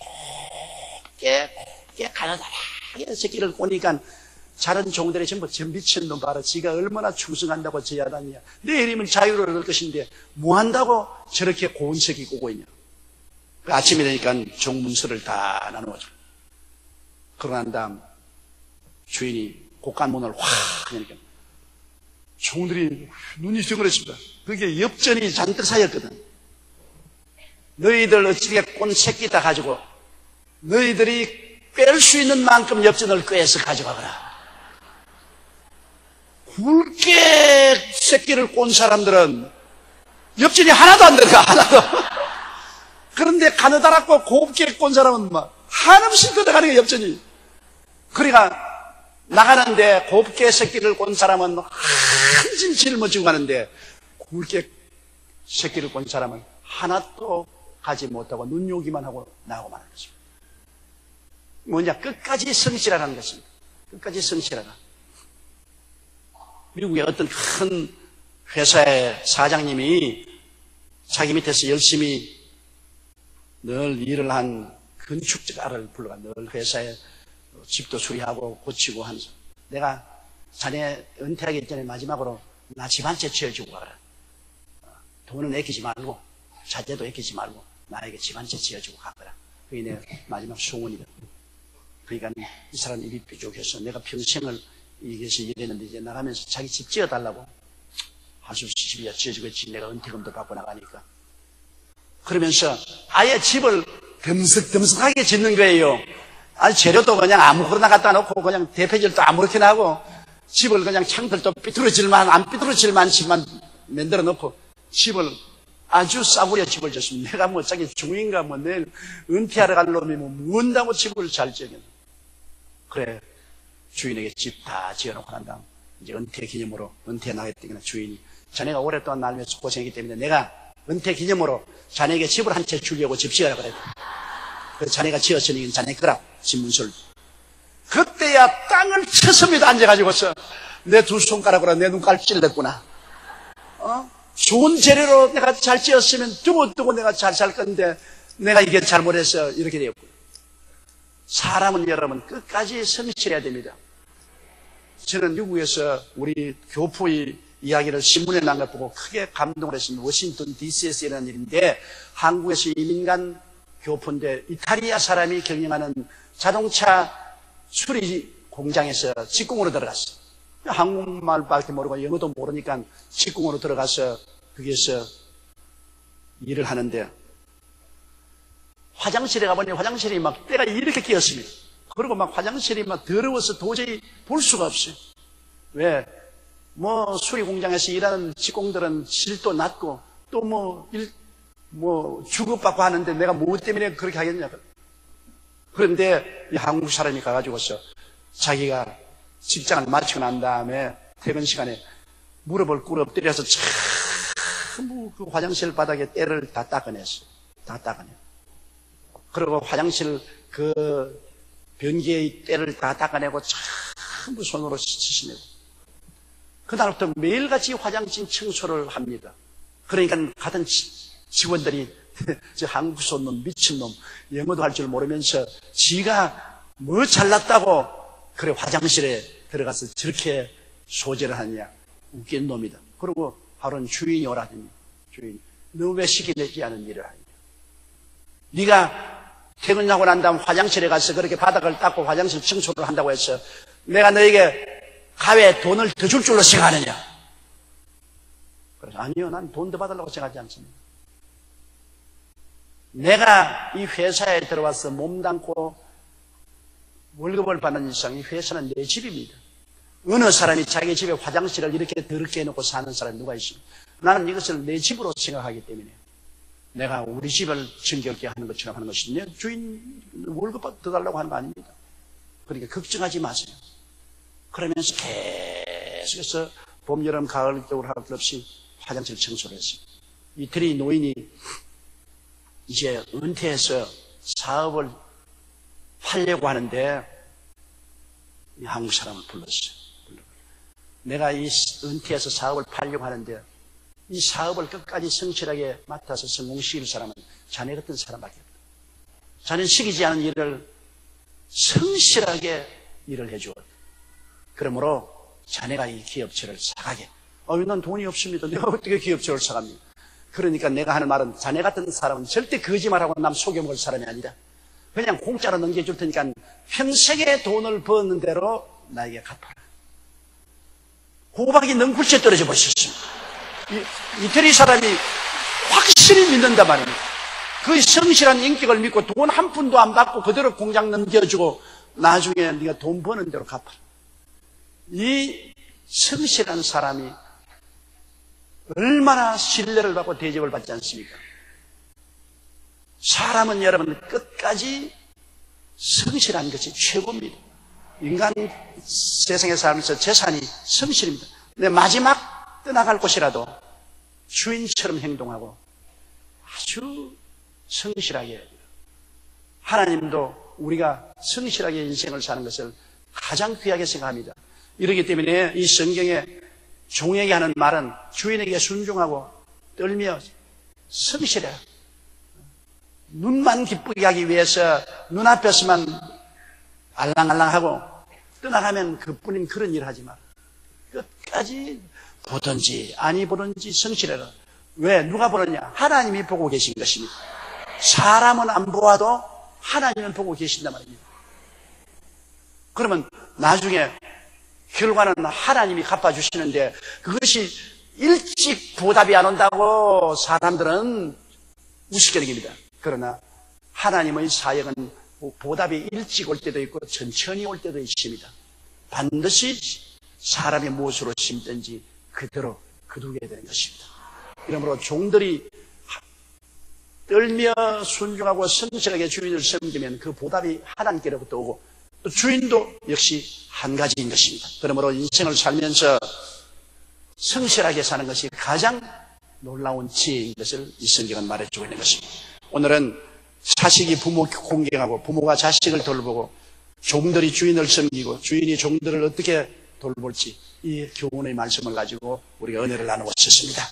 곱게 가느다랗게 새끼를 꼬니까 자른 종들이 전부 저 미친 놈 봐라. 지가 얼마나 충성한다고 저 야단이야. 내일이면 자유를 얻을 것인데 뭐 한다고 저렇게 고운 새끼 꼬고 있냐. 아침이 되니까 종문서를 다 나누어줘. 그러고 난 다음 주인이 곡간문을 확 하니까 종들이 눈이 덩그랬습니다. 그게 엽전이 잔뜩 쌓였거든. 너희들 어찌게 꼰 새끼 다 가지고 너희들이 뺄 수 있는 만큼 엽전을 꿰서 가져가거라. 굵게 새끼를 꼰 사람들은 엽전이 하나도 안 들어가. 하나도. 그런데 가느다랗고 곱게 꼰 사람은 한없이 걷어가는 게 엽전이. 그러니까 나가는데 곱게 새끼를 꼰 사람은 한 짐 짊어지고 가는데 굵게 새끼를 꼰 사람은 하나도 가지 못하고 눈요기만 하고 나오고 마는 것입니다. 뭐냐? 끝까지 성실하라는 것입니다. 끝까지 성실하라. 미국의 어떤 큰 회사의 사장님이 자기 밑에서 열심히 늘 일을 한 건축자를 불러가 늘 회사에 집도 수리하고 고치고 하면서 내가 자네 은퇴하기 전에 마지막으로 나 집 한 채 지어주고 가라. 돈은 아끼지 말고 자재도 아끼지 말고 나에게 집 한 채 지어주고 가거라. 그게 내 마지막 소원이다. 그러니까 이 사람 입이 삐죽해서 내가 평생을 여기서 일했는데 이제 나가면서 자기 집 지어달라고 하수 집이야 지어주겠지. 내가 은퇴금도 받고 나가니까. 그러면서 아예 집을 덤석덤석하게 짓는 거예요. 재료도 그냥 아무거나 갖다 놓고 그냥 대패질도 아무렇게나 하고 집을 그냥 창들도 삐뚤어질만 안 삐뚤어질만 집만 만들어 놓고 집을 아주 싸구려 집을 졌습니다. 내가 자기 중인가 내일 은퇴하러 갈 놈이 무언다고 집을 잘 지었겠나. 그래 주인에게 집 다 지어놓고 난 다음 이제 은퇴 기념으로 은퇴 나겠다니까 주인이 자네가 오랫동안 날면서 고생했기 때문에 내가 은퇴 기념으로 자네에게 집을 한 채 주려고 집 지어라 그래. 그래서 자네가 지었으니 자네 거라 집문서를. 그때야 땅을 쳤습니다. 앉아가지고서 내 두 손가락으로 내 눈깔 찔렀구나. 좋은 재료로 내가 잘 지었으면 두고두고 내가 잘 살 건데 내가 이게 잘못해서 이렇게 되었고. 사람은 여러분 끝까지 성실해야 됩니다. 저는 미국에서 우리 교포의 이야기를 신문에 난 걸 보고 크게 감동을 했습니다. 워싱턴 DC에서 일어난 일인데 한국에서 이민간 교포인데 이탈리아 사람이 경영하는 자동차 수리 공장에서 직공으로 들어갔어요. 한국말밖에 모르고 영어도 모르니까 직공으로 들어가서 거기에서 일을 하는데 화장실에 가보니 화장실이 때가 이렇게 끼었습니다. 그리고 화장실이 더러워서 도저히 볼 수가 없어요. 왜? 뭐 수리 공장에서 일하는 직공들은 질도 낮고 또 주급받고 하는데 내가 뭐 때문에 그렇게 하겠냐. 그런데 이 한국 사람이 가가지고서 자기가 직장을 마치고 난 다음에 퇴근 시간에 무릎을 꿇어 엎드려서 전부 그 화장실 바닥에 때를 다 닦아냈어. 다 닦아내. 그리고 화장실 그 변기의 때를 다 닦아내고 전부 손으로 씻어내고. 그날부터 매일같이 화장실 청소를 합니다. 그러니까 같은 직원들이 저 한국 손놈, 미친놈, 영어도 할 줄 모르면서 지가 뭐 잘났다고 그래 화장실에 들어가서 저렇게 소재를 하느냐. 웃긴 놈이다. 그리고 하루는 주인이 오라더니 주인이 너 왜 시키지 않은 일을 하냐. 네가 퇴근하고 난 다음 화장실에 가서 그렇게 바닥을 닦고 화장실 청소를 한다고 해서 내가 너에게 가외에 돈을 더 줄 줄로 생각하느냐. 그래서 아니요, 난 돈 더 받으려고 생각하지 않습니다. 내가 이 회사에 들어와서 몸담고 월급을 받는 이상 이 회사는 내 집입니다. 어느 사람이 자기 집에 화장실을 이렇게 더럽게 해놓고 사는 사람이 누가 있습니까? 나는 이것을 내 집으로 생각하기 때문에 내가 우리 집을 정겹게 하는 것처럼 하는 것이 내 주인 월급 더 달라고 하는 거 아닙니다. 그러니까 걱정하지 마세요. 그러면서 계속해서 봄, 여름, 가을, 겨울 할 것 없이 화장실 청소를 했습니다. 이태리 노인이 이제 은퇴해서 사업을 하려고 하는데 이 한국 사람을 불렀어요. 내가 이 은퇴해서 사업을 팔려고 하는데 이 사업을 끝까지 성실하게 맡아서 성공시킬 사람은 자네 같은 사람밖에 없다. 자네는 시키지 않은 일을 성실하게 일을 해주었다. 그러므로 자네가 이 기업체를 사가게. 난 돈이 없습니다. 내가 어떻게 기업체를 사갑니까? 그러니까 내가 하는 말은 자네 같은 사람은 절대 거짓말하고 남 속여먹을 사람이 아니다. 그냥 공짜로 넘겨줄 테니까 평생에 돈을 버는 대로 나에게 갚아라. 호박이 능굴째 떨어져 버렸습니다. 이태리 사람이 확실히 믿는단 말입니다. 그 성실한 인격을 믿고 돈 한 푼도 안 받고 그대로 공장 넘겨주고 나중에 네가 돈 버는 대로 갚아라. 이 성실한 사람이 얼마나 신뢰를 받고 대접을 받지 않습니까? 사람은 여러분 끝까지 성실한 것이 최고입니다. 인간 세상에 살면서 재산이 성실입니다. 근데 마지막 떠나갈 곳이라도 주인처럼 행동하고 아주 성실하게. 하나님도 우리가 성실하게 인생을 사는 것을 가장 귀하게 생각합니다. 이렇기 때문에 이 성경에 종에게 하는 말은 주인에게 순종하고 떨며 성실해. 눈만 기쁘게 하기 위해서 눈앞에서만 알랑알랑하고 떠나가면 그뿐인 그런 일을 하지 마라. 끝까지 보든지 아니 보든지 성실해라. 왜? 누가 보느냐? 하나님이 보고 계신 것입니다. 사람은 안 보아도 하나님은 보고 계신단 말입니다. 그러면 나중에 결과는 하나님이 갚아주시는데 그것이 일찍 보답이 안 온다고 사람들은 우습게 여깁니다. 그러나 하나님의 사역은 보답이 일찍 올 때도 있고 천천히 올 때도 있습니다. 반드시 사람이 무엇으로 심든지 그대로 거두게 되는 것입니다. 그러므로 종들이 떨며 순종하고 성실하게 주인을 섬기면 그 보답이 하나님께로부터 오고 또 주인도 역시 한 가지인 것입니다. 그러므로 인생을 살면서 성실하게 사는 것이 가장 놀라운 지혜인 것을 이 성경은 말해주고 있는 것입니다. 오늘은 자식이 부모 공경하고 부모가 자식을 돌보고 종들이 주인을 섬기고 주인이 종들을 어떻게 돌볼지 이 교훈의 말씀을 가지고 우리가 은혜를 나누고 있었습니다.